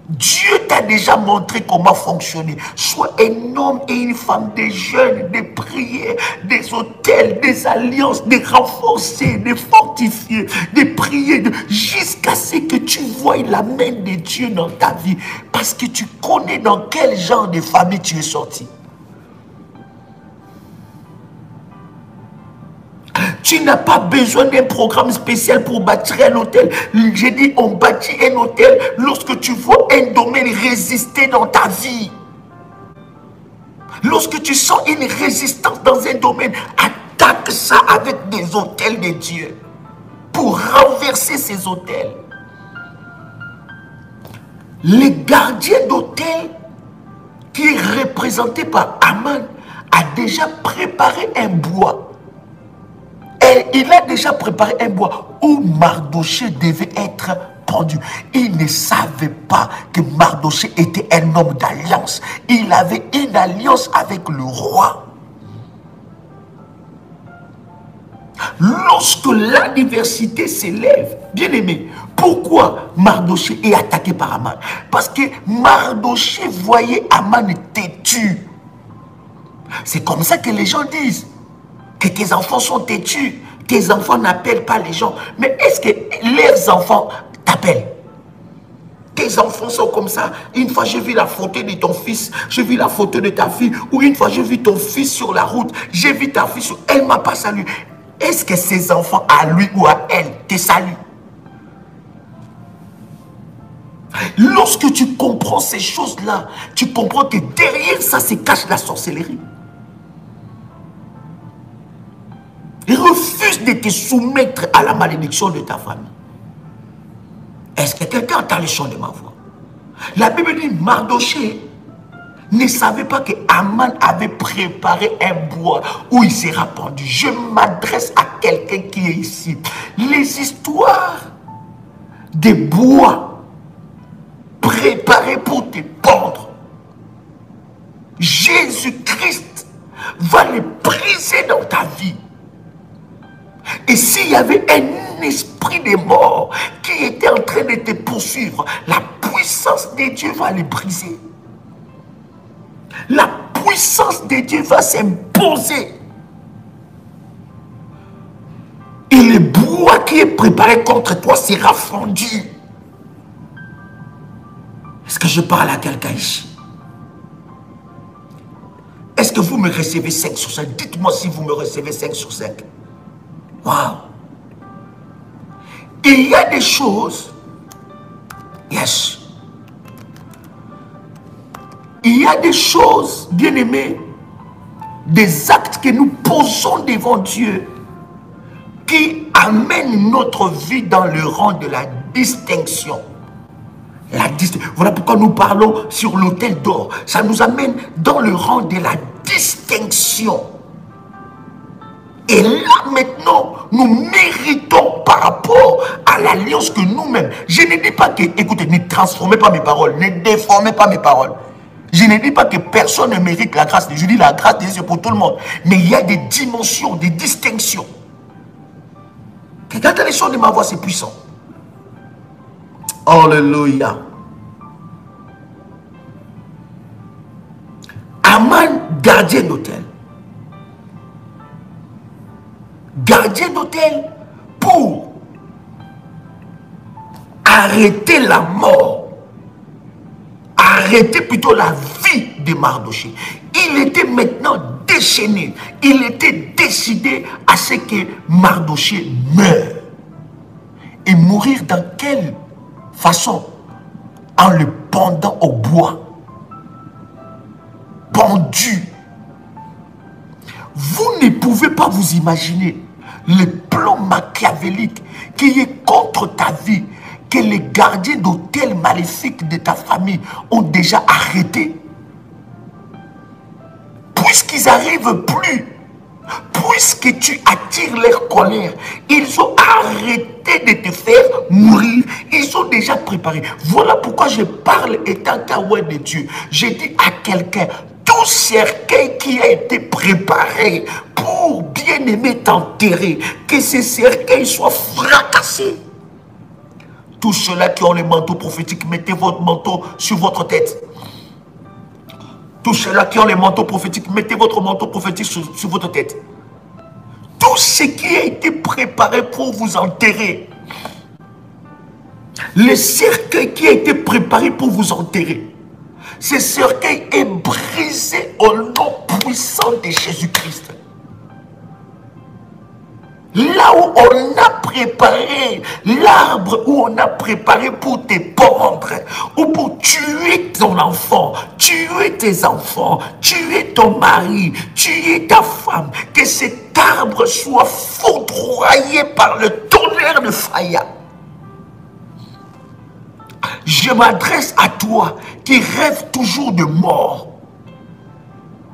[SPEAKER 1] Dieu t'a déjà montré comment fonctionner. Sois un homme et une femme, des jeûnes, des prières, des autels, des alliances, des renforcer, des fortifier, des prières, jusqu'à ce que tu voies la main de Dieu dans ta vie. Parce que tu connais dans quel genre de famille tu es sorti. Tu n'as pas besoin d'un programme spécial pour bâtir un hôtel. J'ai dit, on bâtit un hôtel lorsque tu vois un domaine résister dans ta vie. Lorsque tu sens une résistance dans un domaine, attaque ça avec des hôtels de Dieu pour renverser ces hôtels. Le gardien d'hôtel qui est représenté par Aman a déjà préparé un bois. Et il a déjà préparé un bois où Mardoché devait être pendu. Il ne savait pas que Mardoché était un homme d'alliance. Il avait une alliance avec le roi. Lorsque l'adversité s'élève, bien aimé, pourquoi Mardoché est attaqué par Aman? Parce que Mardoché voyait Aman têtu. C'est comme ça que les gens disent que tes enfants sont têtus, tes enfants n'appellent pas les gens. Mais est-ce que leurs enfants t'appellent? Tes enfants sont comme ça. Une fois, j'ai vu la photo de ton fils, j'ai vu la photo de ta fille, ou une fois, j'ai vu ton fils sur la route, j'ai vu ta fille, elle ne m'a pas salué. Est-ce que ces enfants, à lui ou à elle, te saluent? Lorsque tu comprends ces choses-là, tu comprends que derrière ça se cache la sorcellerie. Refuse de te soumettre à la malédiction de ta famille. Est-ce que quelqu'un entend le chant de ma voix? La Bible dit, Mardoché ne savait pas que Aman avait préparé un bois où il sera pendu. Je m'adresse à quelqu'un qui est ici. Les histoires des bois préparés pour te pendre, Jésus-Christ va les briser dans ta vie. Et s'il y avait un esprit de mort qui était en train de te poursuivre, la puissance de Dieu va les briser. La puissance de Dieu va s'imposer. Et le bois qui est préparé contre toi sera fondu. Est-ce que je parle à quelqu'un ici? Est-ce que vous me recevez 5 sur 5? Dites-moi si vous me recevez 5 sur 5. Waouh! Il y a des choses, yes, il y a des choses, bien aimés, des actes que nous posons devant Dieu qui amènent notre vie dans le rang de la distinction. Voilà pourquoi nous parlons sur l'autel d'or. Ça nous amène dans le rang de la distinction. Et là, maintenant, nous méritons par rapport à l'alliance que nous-mêmes. Je ne dis pas que, écoutez, ne transformez pas mes paroles, ne déformez pas mes paroles. Je ne dis pas que personne ne mérite la grâce de Dieu. Je dis la grâce de Dieu, c'est pour tout le monde. Mais il y a des dimensions, des distinctions. Regardez les sons de ma voix, c'est puissant. Alléluia. Aman, gardien d'hôtel. Gardien d'hôtel pour arrêter la mort, arrêter plutôt la vie de Mardoché. Il était maintenant déchaîné. Il était décidé à ce que Mardochée meure. Et mourir dans quelle façon? En le pendant au bois. Pendu. Vous ne pouvez pas vous imaginer le plan machiavélique qui est contre ta vie, que les gardiens d'hôtel maléfiques de ta famille ont déjà arrêté. Puisqu'ils n'arrivent plus, puisque tu attires leur colère, ils ont arrêté de te faire mourir. Ils ont déjà préparé. Voilà pourquoi je parle étant témoin de Dieu. Je dis à quelqu'un, tout cercueil qui a été préparé pour bien aimer t'enterrer, que ce cercueil soit fracassé. Tous ceux-là qui ont le manteau prophétique, mettez votre manteau sur votre tête. Tous ceux-là qui ont les manteaux prophétiques, mettez votre manteau prophétique sur votre tête. Tout ce qui a été préparé pour vous enterrer, le cercueil qui a été préparé pour vous enterrer, ce cercueil est brisé au nom puissant de Jésus-Christ. Là où on a préparé l'arbre, où on a préparé pour te pendre, ou pour tuer ton enfant, tuer tes enfants, tuer ton mari, tuer ta femme, que cet arbre soit foudroyé par le tonnerre de fire. Je m'adresse à toi qui rêves toujours de mort.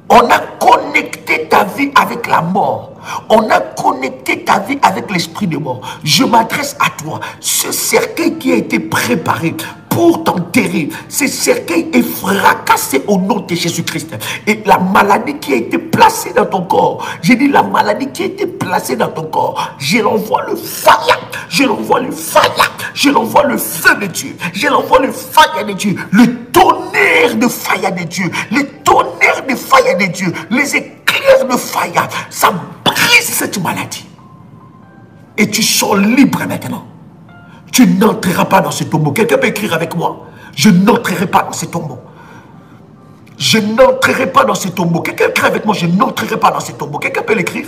[SPEAKER 1] On a connecté ta vie avec la mort. On a connecté ta vie avec l'esprit de mort. Je m'adresse à toi. Ce cercueil qui a été préparé pour t'enterrer, ce cercueil est fracassé au nom de Jésus-Christ. Et la maladie qui a été placée dans ton corps, j'ai dit la maladie qui a été placée dans ton corps, je l'envoie le fire, je l'envoie le fire, je l'envoie le feu de Dieu, je l'envoie le fire de Dieu, le tonnerre de fire de Dieu, le tonnerre de fire de Dieu, les éclairs de fire, ça brise cette maladie. Et tu sors libre maintenant. Tu n'entreras pas dans ce tombeau. Quelqu'un peut écrire avec moi. Je n'entrerai pas dans ce tombeau. Je n'entrerai pas dans ce tombeau. Quelqu'un écrit avec moi. Je n'entrerai pas dans ce tombeau. Quelqu'un peut l'écrire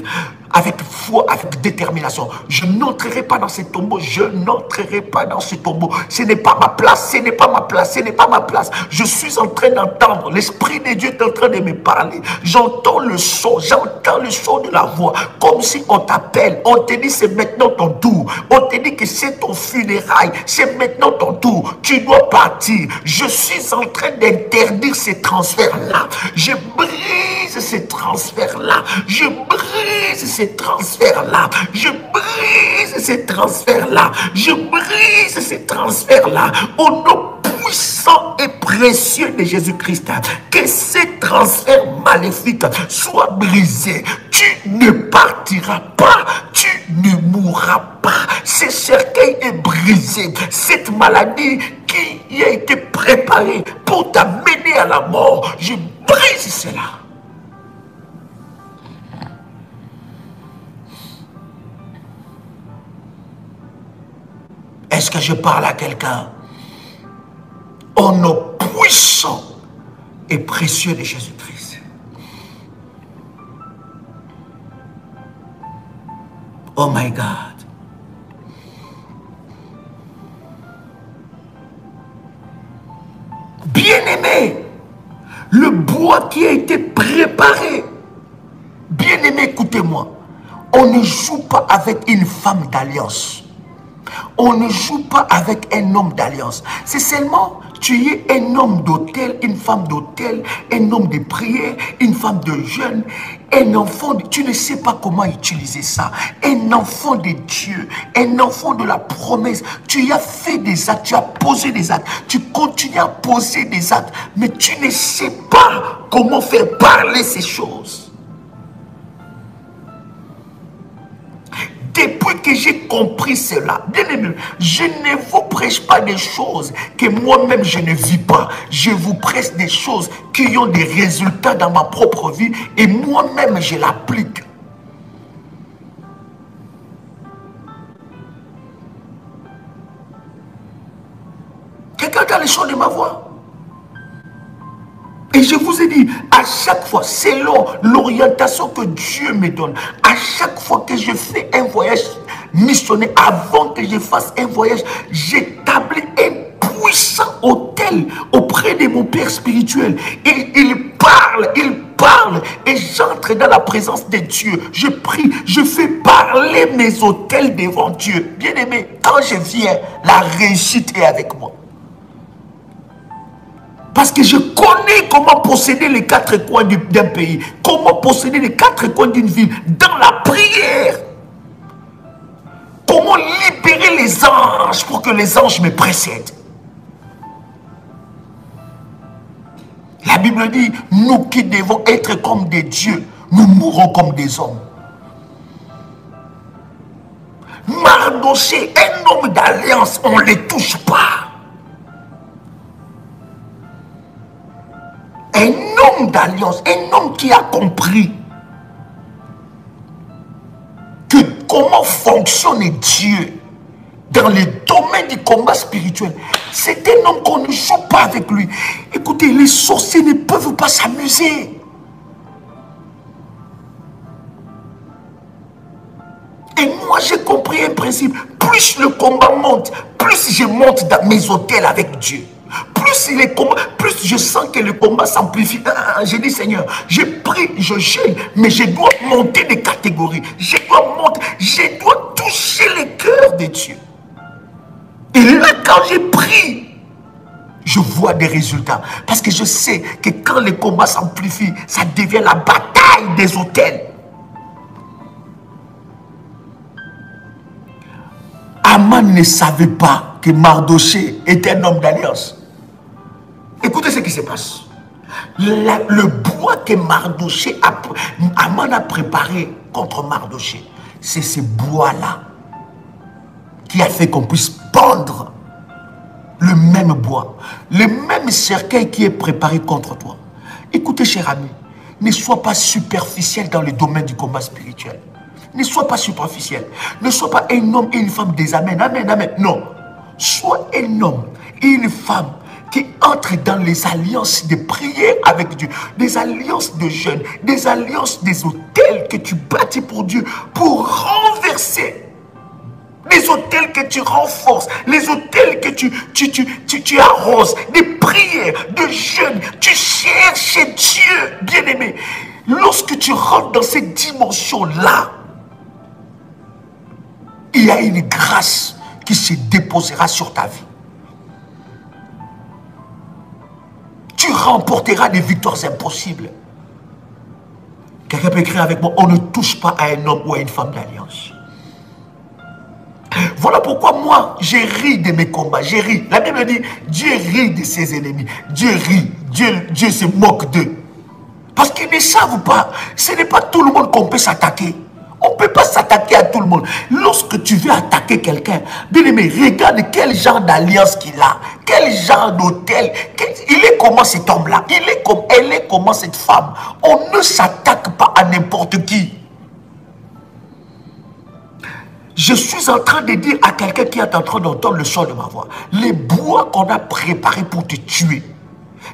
[SPEAKER 1] avec foi, avec détermination. Je n'entrerai pas dans ce tombeau. Je n'entrerai pas dans ce tombeau. Ce n'est pas ma place. Ce n'est pas ma place. Ce n'est pas ma place. Je suis en train d'entendre. L'Esprit de Dieu est en train de me parler. J'entends le son. J'entends le son de la voix. Comme si on t'appelle. On te dit c'est maintenant ton tour. On te dit que c'est ton funérail. C'est maintenant ton tour. Tu dois partir. Je suis en train d'interdire ces transferts-là. Je brise ces transferts-là. Je brise ces transferts-là. Je brise ces transferts-là. Je brise ces transferts-là. Au nom puissant et précieux de Jésus-Christ, que ces transferts maléfiques soient brisés. Tu ne partiras pas. Tu ne mourras pas. Ce cercueil est brisé. Cette maladie qui a été préparée pour t'amener à la mort, je brise cela. Est-ce que je parle à quelqu'un? Au nom puissant et précieux de Jésus-Christ. Oh my God. Bien-aimé, le bois qui a été préparé. Bien-aimé, écoutez-moi. On ne joue pas avec une femme d'alliance. On ne joue pas avec un homme d'alliance. C'est seulement tu es un homme d'autel, une femme d'autel, un homme de prière, une femme de jeûne, un enfant. Tu ne sais pas comment utiliser ça. Un enfant de Dieu, un enfant de la promesse. Tu as fait des actes, tu as posé des actes, tu continues à poser des actes, mais tu ne sais pas comment faire parler ces choses. Depuis que j'ai compris cela, bien aimé, je ne vous prêche pas des choses que moi-même je ne vis pas. Je vous prêche des choses qui ont des résultats dans ma propre vie et moi-même je l'applique. Quelqu'un a le son de ma voix? Et je vous ai dit, à chaque fois, selon l'orientation que Dieu me donne, à chaque fois que je fais un voyage missionnaire, avant que je fasse un voyage, j'établis un puissant autel auprès de mon Père spirituel. Et il parle, et j'entre dans la présence de Dieu. Je prie, je fais parler mes autels devant Dieu. Bien-aimé, quand je viens, la réussite est avec moi. Parce que je connais comment posséder les quatre coins d'un pays, comment posséder les quatre coins d'une ville dans la prière. Comment libérer les anges pour que les anges me précèdent. La Bible dit, nous qui devons être comme des dieux, nous mourrons comme des hommes. Mardoché, un homme d'alliance, on ne les touche pas. Un homme d'alliance, un homme qui a compris que comment fonctionne Dieu dans les domaines du combat spirituel. C'est un homme qu'on ne joue pas avec lui. Écoutez, les sorciers ne peuvent pas s'amuser. Et moi, j'ai compris un principe. Plus le combat monte, plus je monte dans mes hôtels avec Dieu. Plus je sens que le combat s'amplifie. Je dis, Seigneur, je prie, je gêne, mais je dois monter des catégories. Je dois toucher les cœurs de Dieu. Et là, quand je prie, je vois des résultats. Parce que je sais que quand le combat s'amplifie, ça devient la bataille des hôtels. Aman ne savait pas que Mardoché était un homme d'alliance. Écoutez ce qui se passe. Le bois que Aman a préparé contre Mardoché, c'est ce bois-là qui a fait qu'on puisse pendre le même bois, le même cercueil qui est préparé contre toi. Écoutez, cher ami, ne sois pas superficiel dans le domaine du combat spirituel. Ne sois pas superficiel. Ne sois pas un homme et une femme des amen. Amen, amen. Non. Sois un homme et une femme qui entrent dans les alliances de prière avec Dieu, des alliances de jeûne, des alliances des hôtels que tu bâtis pour Dieu, pour renverser. Les hôtels que tu renforces, les hôtels que tu arroses, des prières, de jeûne. Tu cherches Dieu, bien-aimé. Lorsque tu rentres dans cette dimension-là, il y a une grâce qui se déposera sur ta vie. Tu remporteras des victoires impossibles. Quelqu'un peut écrire avec moi, on ne touche pas à un homme ou à une femme d'alliance. Voilà pourquoi moi, j'ai ri de mes combats, j'ai ri. La Bible dit, Dieu rit de ses ennemis. Dieu rit, Dieu se moque d'eux. Parce qu'ils ne savent pas, ce n'est pas tout le monde qu'on peut s'attaquer. On ne peut pas s'attaquer à tout le monde. Lorsque tu veux attaquer quelqu'un, bien aimé, regarde quel genre d'alliance qu'il a, quel genre d'hôtel, il est comment cet homme-là, elle est comment cette femme. On ne s'attaque pas à n'importe qui. Je suis en train de dire à quelqu'un qui est en train d'entendre le son de ma voix, les bois qu'on a préparés pour te tuer,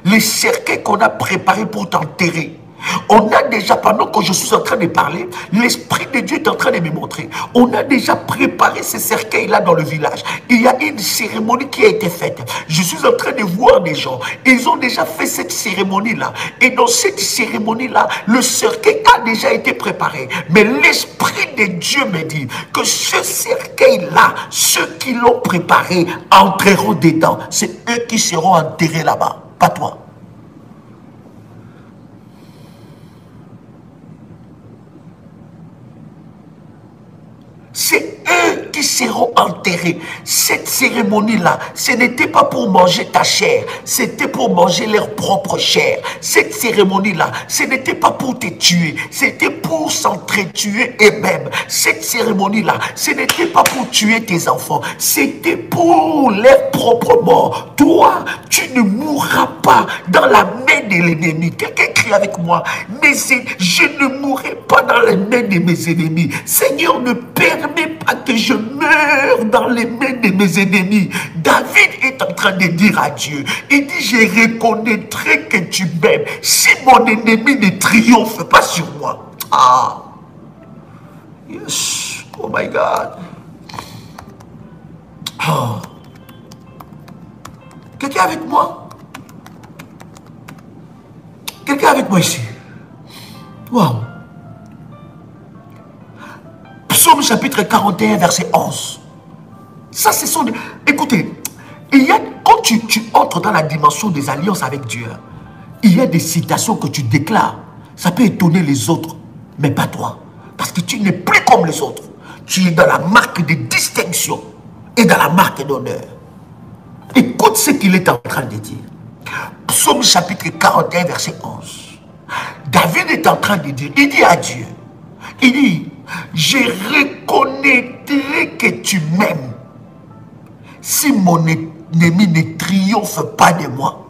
[SPEAKER 1] les cercueils qu'on a préparés pour t'enterrer, on a déjà, pendant que je suis en train de parler, l'Esprit de Dieu est en train de me montrer. On a déjà préparé ces cercueils-là dans le village. Il y a une cérémonie qui a été faite. Je suis en train de voir des gens. Ils ont déjà fait cette cérémonie-là. Et dans cette cérémonie-là, le cercueil a déjà été préparé. Mais l'Esprit de Dieu me dit que ce cercueil-là, ceux qui l'ont préparé entreront dedans. C'est eux qui seront enterrés là-bas, pas toi. C'est eux qui seront enterrés. Cette cérémonie-là, ce n'était pas pour manger ta chair, c'était pour manger leur propre chair. Cette cérémonie-là, ce n'était pas pour te tuer, c'était pour s'entretuer eux-mêmes. Cette cérémonie-là, ce n'était pas pour tuer tes enfants, c'était pour leur propre mort. Toi, tu ne mourras pas dans la main de l'ennemi. Quelqu'un crie avec moi, mais je ne mourrai pas dans les mains de mes ennemis. Seigneur, ne permets pas que je meure dans les mains de mes ennemis. David est en train train de dire à Dieu. Il dit, je reconnaîtrai que tu m'aimes si mon ennemi ne triomphe pas sur moi. Ah, yes, oh my God. Oh. Quelqu'un avec moi? Quelqu'un avec moi ici? Waouh. Psaume chapitre 41, verset 11. Ça, ce sont des... Écoutez, quand tu entres dans la dimension des alliances avec Dieu, il y a des citations que tu déclares. Ça peut étonner les autres, mais pas toi. Parce que tu n'es plus comme les autres. Tu es dans la marque de distinction et dans la marque d'honneur. Écoute ce qu'il est en train de dire. Psaume chapitre 41, verset 11. David est en train de dire, il dit à Dieu, il dit, je reconnaîtrai que tu m'aimes si mon ennemi ne triomphe pas de moi.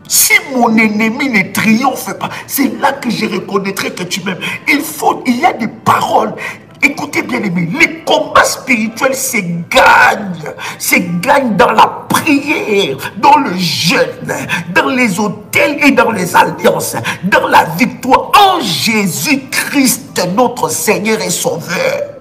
[SPEAKER 1] Si mon ennemi ne triomphe pas, c'est là que je reconnaîtrai que tu m'aimes. Il y a des paroles. Écoutez bien aimés, les combats spirituels se gagnent dans la prière, dans le jeûne, dans les autels et dans les alliances, dans la victoire en Jésus-Christ, notre Seigneur et Sauveur.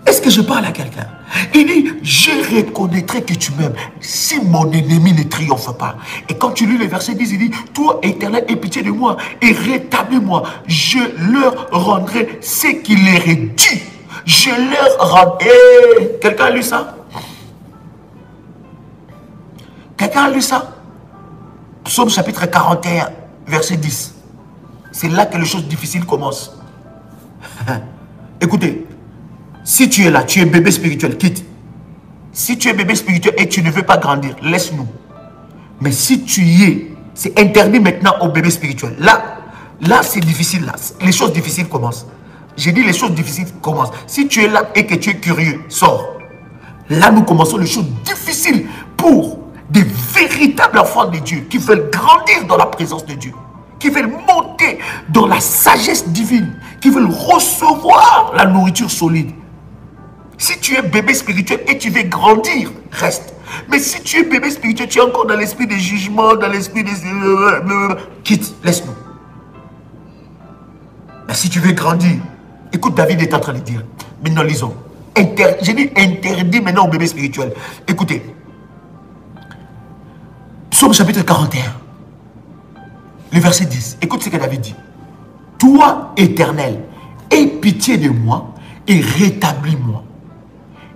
[SPEAKER 1] Est-ce que je parle à quelqu'un? Il dit, je reconnaîtrai que tu m'aimes si mon ennemi ne triomphe pas. Et quand tu lis le verset 10, il dit, toi éternel, aie pitié de moi et rétablis-moi. Je leur rendrai ce qui leur est dû. Je leur rendrai... Quelqu'un a lu ça? Quelqu'un a lu ça? Psaume chapitre 41, verset 10. C'est là que les choses difficiles commencent. Écoutez. Si tu es là, tu es bébé spirituel, quitte. Si tu es bébé spirituel et tu ne veux pas grandir, laisse-nous. Mais si tu y es, c'est interdit maintenant au bébé spirituel. Là c'est difficile. Là. Les choses difficiles commencent. J'ai dit les choses difficiles commencent. Si tu es là et que tu es curieux, sors. Là, nous commençons les choses difficiles pour des véritables enfants de Dieu qui veulent grandir dans la présence de Dieu, qui veulent monter dans la sagesse divine, qui veulent recevoir la nourriture solide. Si tu es bébé spirituel et tu veux grandir, reste. Mais si tu es bébé spirituel, tu es encore dans l'esprit de jugement, dans l'esprit de... Quitte, laisse-nous. Mais si tu veux grandir, écoute, David est en train de dire. Maintenant, lisons. J'ai dit interdit maintenant au bébé spirituel. Écoutez. Psaume chapitre 41. Le verset 10. Écoute ce que David dit. Toi, éternel, aie pitié de moi et rétablis-moi.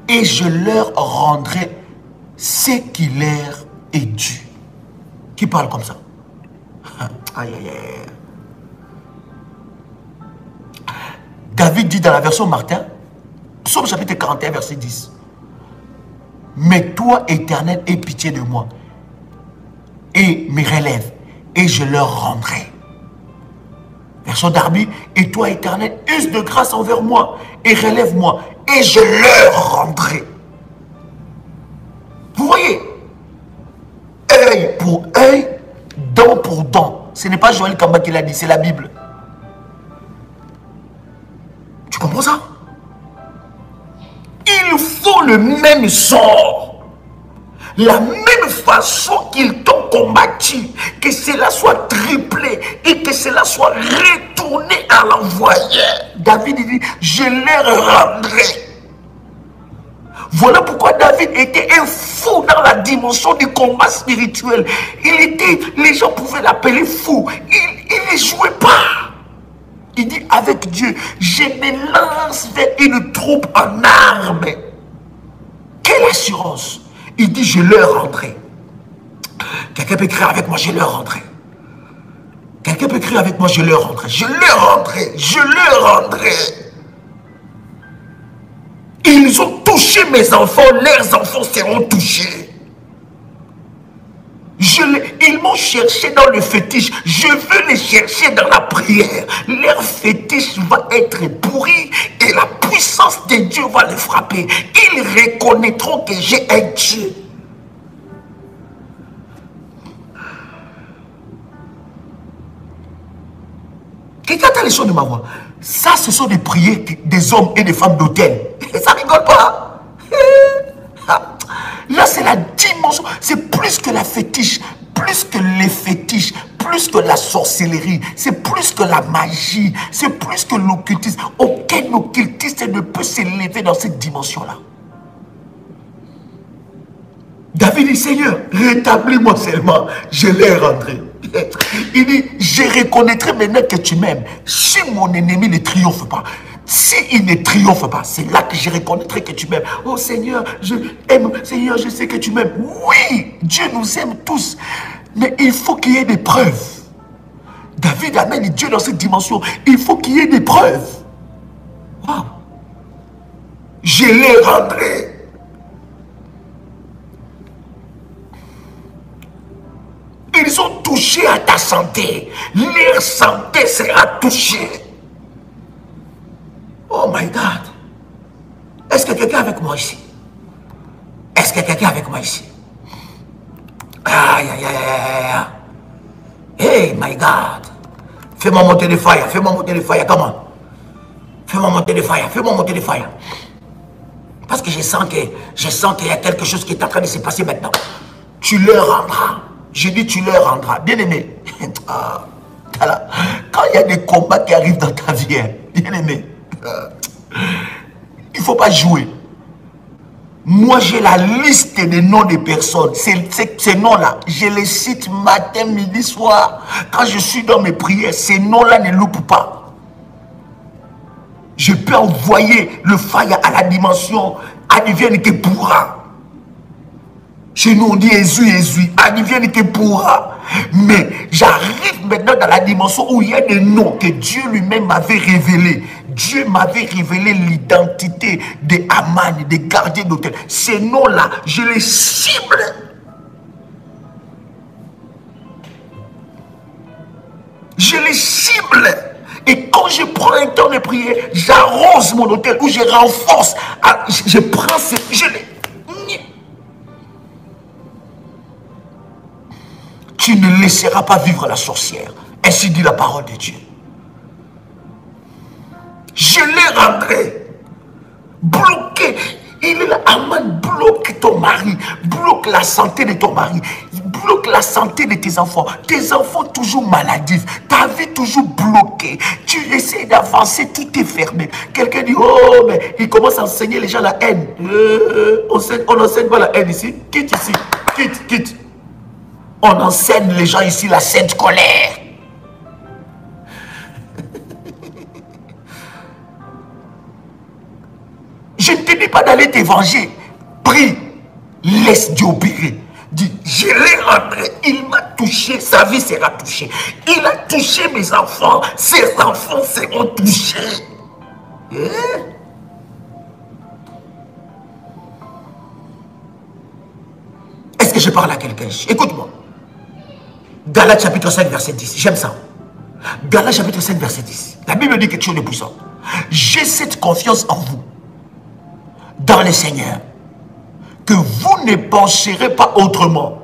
[SPEAKER 1] Et je leur rendrai ce qui leur est dû. Qui parle comme ça? Aïe, aïe, aïe. David dit dans la version Martin, Psaume chapitre 41, verset 10. Mais toi, éternel, aie pitié de moi et me relève, et je leur rendrai. Version Darby, et toi, éternel, use de grâce envers moi et relève-moi, et je leur rendrai. Vous voyez, œil pour œil, dent pour dent. Ce n'est pas Joël Kamba qui l'a dit, c'est la Bible. Tu comprends ça? Il faut le même sort. La même façon qu'ils t'ont combattu, que cela soit triplé et que cela soit retourné à l'envoyé. David dit, je leur rendrai. Voilà pourquoi David était un fou dans la dimension du combat spirituel. Les gens pouvaient l'appeler fou. Il ne jouait pas. Il dit, avec Dieu, je me lance vers une troupe en armes. Quelle assurance! Il dit, je leur rendrai. Quelqu'un peut écrire avec moi, je leur rendrai. Quelqu'un peut écrire avec moi, je leur rendrai. Je leur rendrai. Je leur rendrai. Ils ont touché mes enfants, leurs enfants seront touchés. Ils m'ont cherché dans le fétiche. Je veux les chercher dans la prière. Leur fétiche va être pourri et la puissance de Dieu va les frapper. Ils reconnaîtront que j'ai un Dieu. Quelqu'un entend les sons de ma voix. Ça, ce sont des prières des hommes et des femmes d'autel. Ça rigole pas. Là, c'est la dimension. C'est plus que la fétiche, plus que les fétiches, plus que la sorcellerie. C'est plus que la magie. C'est plus que l'occultisme. Aucun occultiste ne peut s'élever dans cette dimension-là. David dit, Seigneur, rétablis-moi seulement. Je l'ai rentré. Il dit, je reconnaîtrai maintenant que tu m'aimes. Si mon ennemi ne triomphe pas, s'il ne triomphe pas, c'est là que je reconnaîtrai que tu m'aimes. Oh Seigneur, je aime. Seigneur, je sais que tu m'aimes. Oui, Dieu nous aime tous. Mais il faut qu'il y ait des preuves. David amène Dieu dans cette dimension. Il faut qu'il y ait des preuves. Wow. Je l'ai rentré. Ils ont touché à ta santé. Leur santé sera touchée. Oh my God. Est-ce que quelqu'un est avec moi ici? Est-ce que quelqu'un est avec moi ici? Aïe, aïe, aïe, aïe, aïe. Hey, my God. Fais-moi monter le fire. Fais-moi monter le fire. Comment? Fais-moi monter le fire. Fais-moi monter le fire. Parce que je sens qu'il y a quelque chose qui est en train de se passer maintenant. Tu leur rendras. Je dis, tu leur rendras. Bien-aimé. Quand il y a des combats qui arrivent dans ta vie, bien-aimé, il ne faut pas jouer. Moi, j'ai la liste des noms des personnes. Ces noms-là, je les cite matin, midi, soir. Quand je suis dans mes prières, ces noms-là ne loupent pas. Je peux envoyer le fire à la dimension. Advienne que pourra. Chez nous, on dit Jésus, advienne que pourra. Mais j'arrive maintenant dans la dimension où il y a des noms que Dieu lui-même m'avait révélés. Dieu m'avait révélé l'identité des Aman, des gardiens d'hôtel. Ces noms-là, je les cible. Je les cible. Et quand je prends un temps de prière, j'arrose mon hôtel ou je renforce. Je prends ces... Je les... Tu ne laisseras pas vivre la sorcière. Ainsi dit la parole de Dieu. Je l'ai rentré. Bloqué. Il est là, Aman, bloque ton mari. Bloque la santé de ton mari. Bloque la santé de tes enfants. Tes enfants toujours maladifs. Ta vie toujours bloquée. Tu essaies d'avancer, tout est fermé. Quelqu'un dit, oh, mais il commence à enseigner les gens la haine. On n'enseigne pas la haine ici. Quitte ici. Quitte. On enseigne les gens ici la sainte colère. Je ne te dis pas d'aller te venger. Prie. Laisse Dieu opérer. Dis, je l'ai rentré. Il m'a touché. Sa vie sera touchée. Il a touché mes enfants. Ses enfants seront touchés. Est-ce que je parle à quelqu'un? Écoute-moi. Galates chapitre 5 verset 10. J'aime ça. Galates chapitre 5 verset 10. La Bible dit quelque chose de puissant. J'ai cette confiance en vous, dans le Seigneur, que vous ne penserez pas autrement.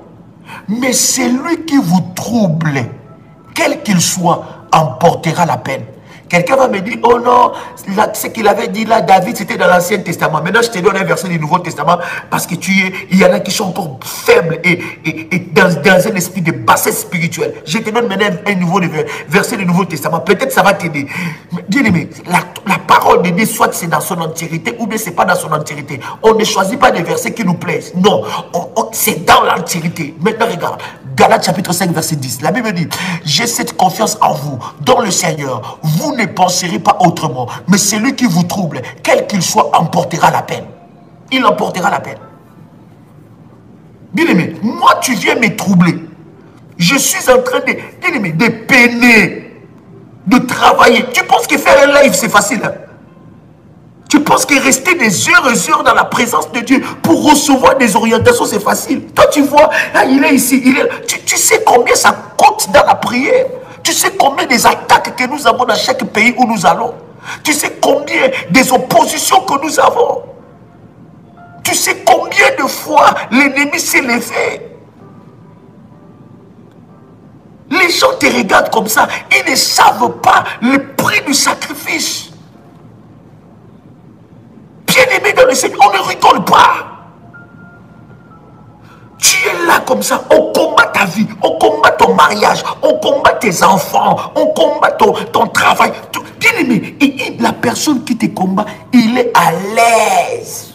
[SPEAKER 1] Mais celui qui vous trouble, quel qu'il soit, emportera la peine. Quelqu'un va me dire, oh non, ce qu'il avait dit là, David, c'était dans l'Ancien Testament. Maintenant, je te donne un verset du Nouveau Testament parce que il y en a qui sont encore faibles et dans un esprit de bassesse spirituelle. Je te donne maintenant un nouveau verset du Nouveau Testament. Peut-être ça va t'aider. Bien-aimé, la parole de Dieu, soit c'est dans son entièreté ou bien c'est pas dans son entièreté. On ne choisit pas des versets qui nous plaisent. Non, c'est dans l'entièreté. Maintenant, regarde. Galates chapitre 5 verset 10. La Bible dit, j'ai cette confiance en vous, dans le Seigneur. Vous ne penserez pas autrement. Mais celui qui vous trouble, quel qu'il soit, emportera la peine. Il emportera la peine. Bien-aimé, moi tu viens me troubler. Je suis en train de peiner, de travailler. Tu penses que faire un live c'est facile, hein? Tu penses que rester des heures et heures dans la présence de Dieu pour recevoir des orientations, c'est facile. Toi, tu vois, là, il est ici. Tu sais combien ça coûte dans la prière. Tu sais combien des attaques que nous avons dans chaque pays où nous allons. Tu sais combien des oppositions que nous avons. Tu sais combien de fois l'ennemi s'est levé. Les gens te regardent comme ça. Ils ne savent pas le prix du sacrifice. Bien-aimé dans le Seigneur, on ne rigole pas. Tu es là comme ça, on combat ta vie, on combat ton mariage, on combat tes enfants, on combat ton travail. Bien-aimé, la personne qui te combat, il est à l'aise.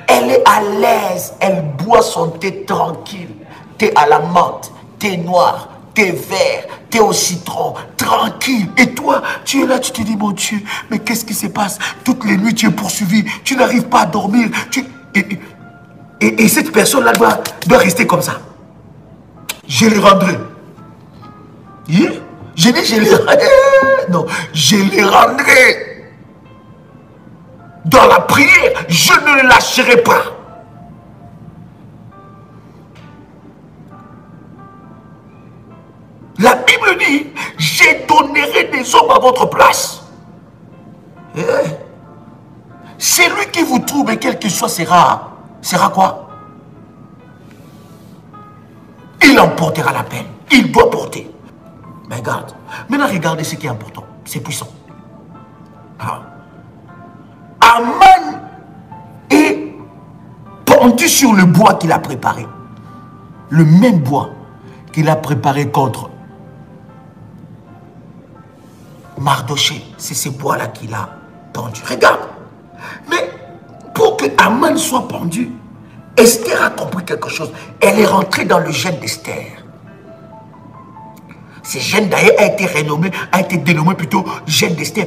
[SPEAKER 1] Elle est à l'aise, elle boit son thé tranquille. Thé à la menthe, thé noir, thé vert, thé au citron, tranquille. Et toi, tu es là, tu te dis, mon Dieu, mais qu'est-ce qui se passe? Toutes les nuits, tu es poursuivi, tu n'arrives pas à dormir. Et cette personne-là doit rester comme ça. Je les rendrai. Je dis, je les rendrai. Non, je les rendrai. Dans la prière, je ne le lâcherai pas. La Bible dit, je donnerai des hommes à votre place. C'est lui qui vous trouve, et quel que soit, sera quoi? Il emportera la peine. Il doit porter. Mais regarde. Maintenant, regardez ce qui est important. C'est puissant. Aman est pendu sur le bois qu'il a préparé. Le même bois qu'il a préparé contre Mardoché. C'est ce bois-là qu'il a pendu. Regarde. Mais pour que Aman soit pendu, Esther a compris quelque chose. Elle est rentrée dans le gène d'Esther. Ce gène d'ailleurs a été dénommé plutôt gène d'Esther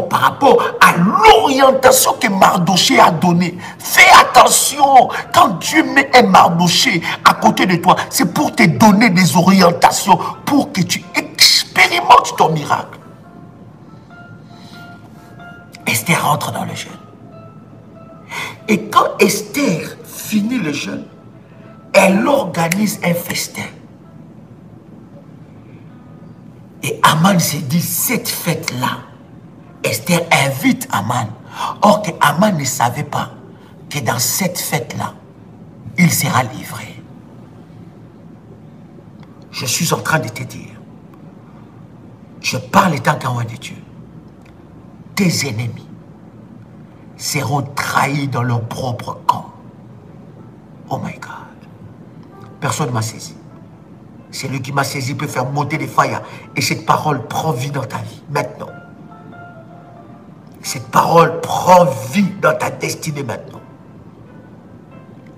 [SPEAKER 1] par rapport à l'orientation que Mardoché a donnée. Fais attention, quand Dieu met un Mardoché à côté de toi, c'est pour te donner des orientations, pour que tu expérimentes ton miracle. Esther rentre dans le jeûne. Et quand Esther finit le jeûne, elle organise un festin. Et Aman s'est dit, cette fête-là, Esther invite Aman. Or que Aman ne savait pas que dans cette fête-là, il sera livré. Je suis en train de te dire, je parle étant qu'envoyé de Dieu. Tes ennemis seront trahis dans leur propre camp. Oh my God. Personne ne m'a saisi. Celui qui m'a saisi peut faire monter les failles. Et cette parole prend vie dans ta vie. Maintenant. Cette parole prend vie dans ta destinée maintenant.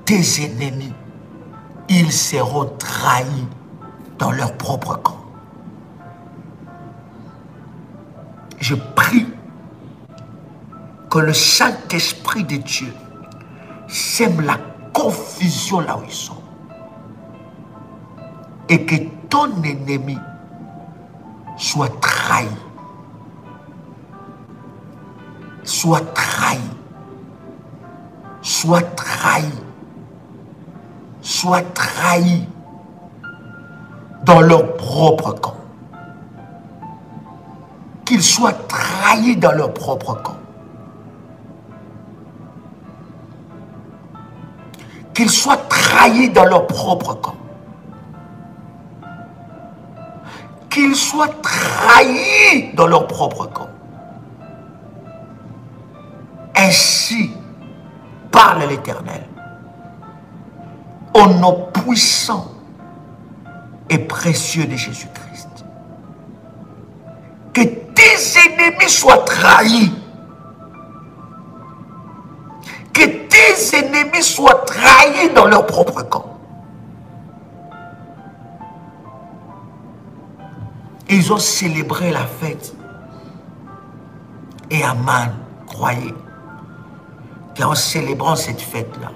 [SPEAKER 1] Tes ennemis, ils seront trahis dans leur propre camp. Je prie que le Saint-Esprit de Dieu sème la confusion là où ils sont. Et que ton ennemi soit trahi. Soit trahi. Soit trahi. Soit trahi dans leur propre camp. Qu'ils soient trahis dans leur propre camp. Qu'ils soient trahis dans leur propre camp. Qu'ils soient trahis dans leur propre camp. Ainsi parle l'Éternel, au nom puissant et précieux de Jésus-Christ. Que tes ennemis soient trahis. Que tes ennemis soient trahis dans leur propre camp. Ils ont célébré la fête. Et Aman croyait qu'en célébrant cette fête-là,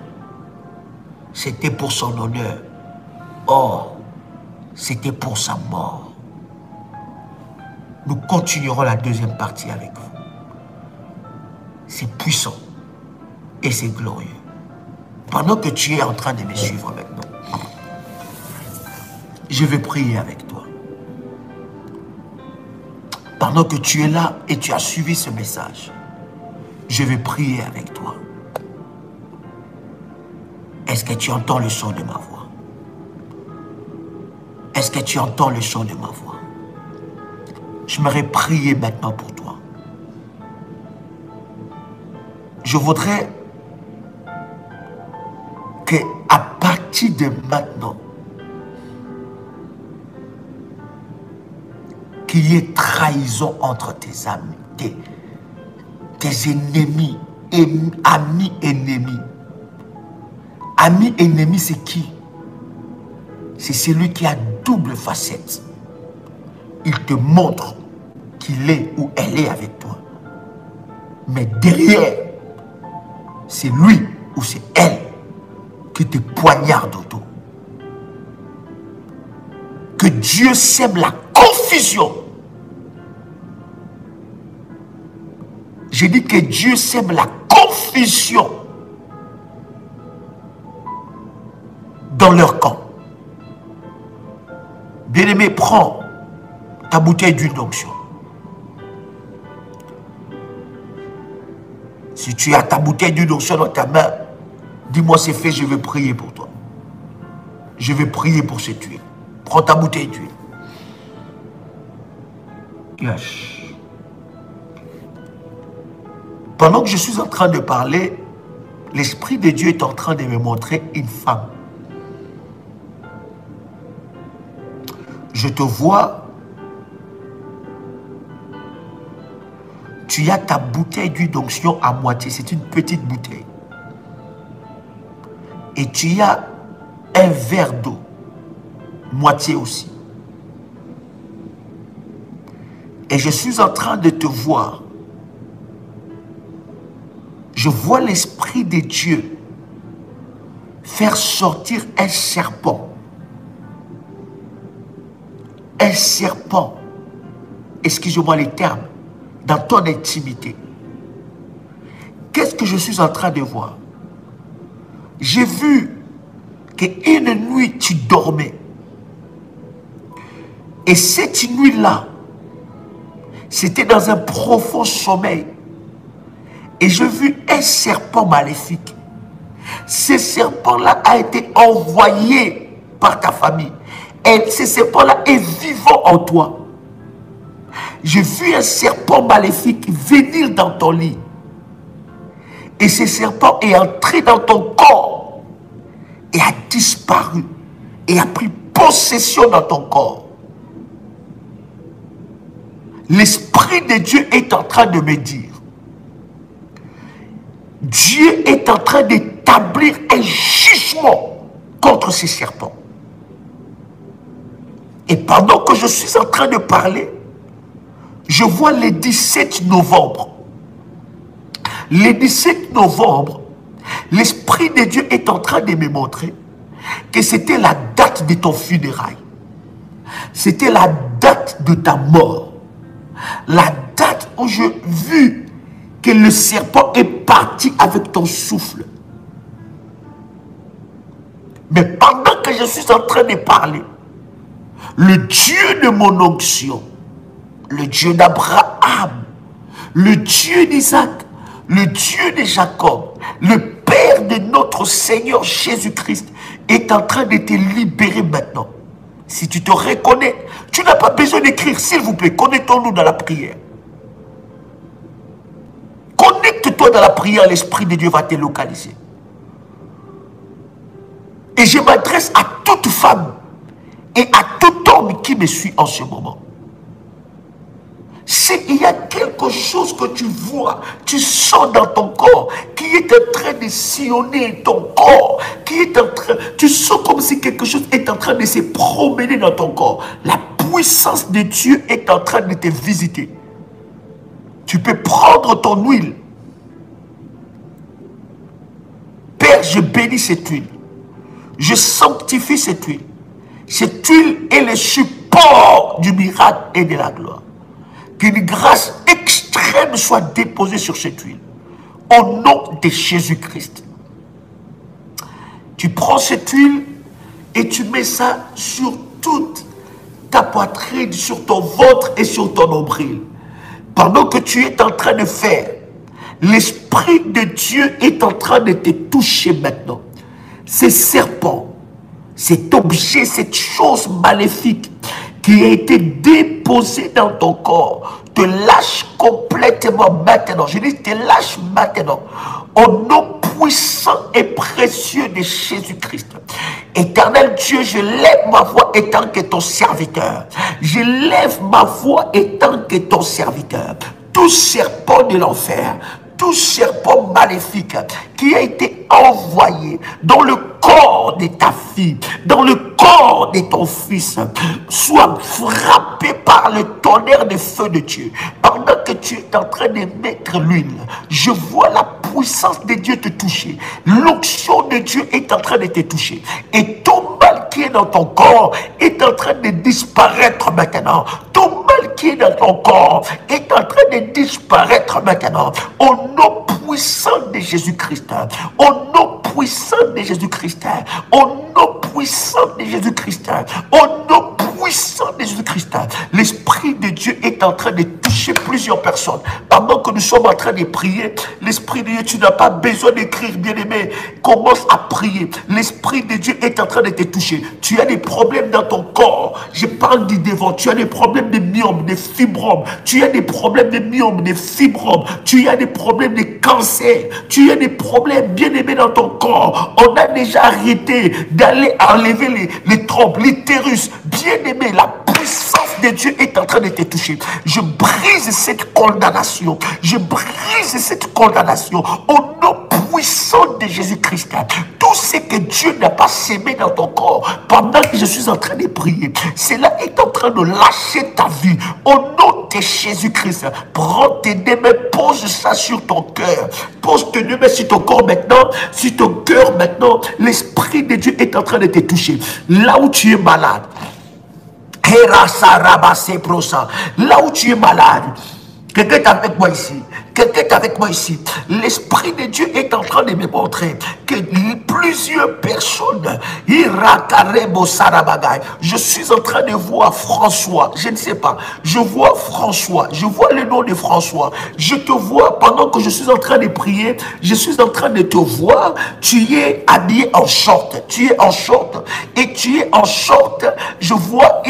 [SPEAKER 1] c'était pour son honneur. Or, c'était pour sa mort. Nous continuerons la deuxième partie avec vous. C'est puissant et c'est glorieux. Pendant que tu es en train de me suivre maintenant, je vais prier avec toi. Pendant que tu es là et tu as suivi ce message, je vais prier avec toi. Est-ce que tu entends le son de ma voix? Est-ce que tu entends le son de ma voix? J'aimerais prier maintenant pour toi. Je voudrais que à partir de maintenant, qu'il y ait trahison entre tes amis, tes ennemis, amis ennemis. Ami ennemi, c'est qui? C'est celui qui a double facette. Il te montre qu'il est ou elle est avec toi. Mais derrière, c'est lui ou c'est elle qui te poignarde au dos. Que Dieu sème la confusion. J'ai dit que Dieu sème la confusion dans leur camp. Bien-aimé, prends ta bouteille d'huile d'onction. Si tu as ta bouteille d'huile d'onction dans ta main, dis-moi c'est fait, je vais prier pour toi. Je vais prier pour cette huile. Prends ta bouteille d'huile. Yes. Pendant que je suis en train de parler, l'Esprit de Dieu est en train de me montrer une femme. Je te vois. Tu as ta bouteille d'huile d'onction à moitié. C'est une petite bouteille. Et tu as un verre d'eau. Moitié aussi. Et je suis en train de te voir. Je vois l'Esprit de Dieu faire sortir un serpent. Un serpent. Excusez-moi les termes. Dans ton intimité. Qu'est-ce que je suis en train de voir? J'ai vu qu'une nuit tu dormais. Et cette nuit-là, c'était dans un profond sommeil. Et j'ai vu un serpent maléfique. Ce serpent-là a été envoyé par ta famille. Et ce serpent-là est vivant en toi. J'ai vu un serpent maléfique venir dans ton lit. Et ce serpent est entré dans ton corps et a disparu et a pris possession dans ton corps. L'Esprit de Dieu est en train de me dire, Dieu est en train d'établir un jugement contre ces serpents. Et pendant que je suis en train de parler, je vois le 17 novembre. Le 17 novembre, l'Esprit de Dieu est en train de me montrer que c'était la date de ton funérail. C'était la date de ta mort. La date où j'ai vu que le serpent est parti avec ton souffle. Mais pendant que je suis en train de parler, le Dieu de mon onction, le Dieu d'Abraham, le Dieu d'Isaac, le Dieu de Jacob, le Père de notre Seigneur Jésus-Christ est en train de te libérer maintenant. Si tu te reconnais, tu n'as pas besoin d'écrire, s'il vous plaît, connectons-nous dans la prière. Connecte-toi dans la prière, l'Esprit de Dieu va te localiser. Et je m'adresse à toute femme et à tout homme qui me suit en ce moment. S'il y a quelque chose que tu vois, tu sens dans ton corps, qui est en train de sillonner ton corps, qui est en train, tu sens comme si quelque chose est en train de se promener dans ton corps. La puissance de Dieu est en train de te visiter. Tu peux prendre ton huile. Père, je bénis cette huile. Je sanctifie cette huile. Cette huile est le support du miracle et de la gloire. Qu'une grâce extrême soit déposée sur cette huile. Au nom de Jésus-Christ. Tu prends cette huile et tu mets ça sur toute ta poitrine, sur ton ventre et sur ton nombril. Pendant que tu es en train de faire, l'Esprit de Dieu est en train de te toucher maintenant. Ces serpents, cet objet, cette chose maléfique qui a été déposée dans ton corps, te lâche complètement maintenant. Je dis, te lâche maintenant. Au nom puissant et précieux de Jésus-Christ. Éternel Dieu, je lève ma voix étant que ton serviteur. Je lève ma voix étant que ton serviteur. Tout serpent de l'enfer, tout serpent maléfique qui a été envoyé dans le corps de ta fille, dans le corps de ton fils, soit frappé par le tonnerre de feu de Dieu. Pendant que tu es en train de mettre l'huile, je vois la puissance de Dieu te toucher. L'onction de Dieu est en train de te toucher. Et tout mal qui est dans ton corps est en train de disparaître maintenant. Tout mal qui est dans ton corps est en train de disparaître maintenant. Au nom puissant de Jésus-Christ. Au nom puissant de Jésus-Christ. Au nom puissant de Jésus-Christ. Au nom puissant de Jésus-Christ. L'Esprit de Dieu est en train de toucher plusieurs personnes. Pendant que nous sommes en train de prier, l'Esprit de Dieu, tu n'as pas besoin d'écrire, bien-aimé. Commence à prier. L'Esprit de Dieu est en train de te toucher. Tu as des problèmes dans ton corps. Je parle du devant. Tu as des problèmes de myome, de fibromes. Tu as des problèmes de myome, de fibromes. Tu as des problèmes de cancer. Tu as des problèmes, bien-aimés, dans ton corps. On a déjà arrêté d'aller enlever les trompes, l'utérus. Bien-aimé, la puissance de Dieu est en train de te toucher. Je brise cette condamnation. Je brise cette condamnation au nom puissant de Jésus-Christ. Tout ce que Dieu n'a pas sémé dans ton corps pendant que je suis en train de prier, cela est en train de lâcher ta vie au nom de Jésus-Christ. Prends tes deux mains, pose ça sur ton cœur. Pose tes deux mains sur ton corps maintenant, sur ton cœur maintenant. L'Esprit de Dieu est en train de te toucher. Là où tu es malade, là où tu es malade, quelqu'un est avec moi ici. Quelqu'un est avec moi ici. L'Esprit de Dieu est en train de me montrer que plusieurs personnes, je suis en train de voir François, je ne sais pas, je vois François, je vois le nom de François, je te vois pendant que je suis en train de prier, je suis en train de te voir, tu es habillé en short, tu es en short, et tu es en short, je vois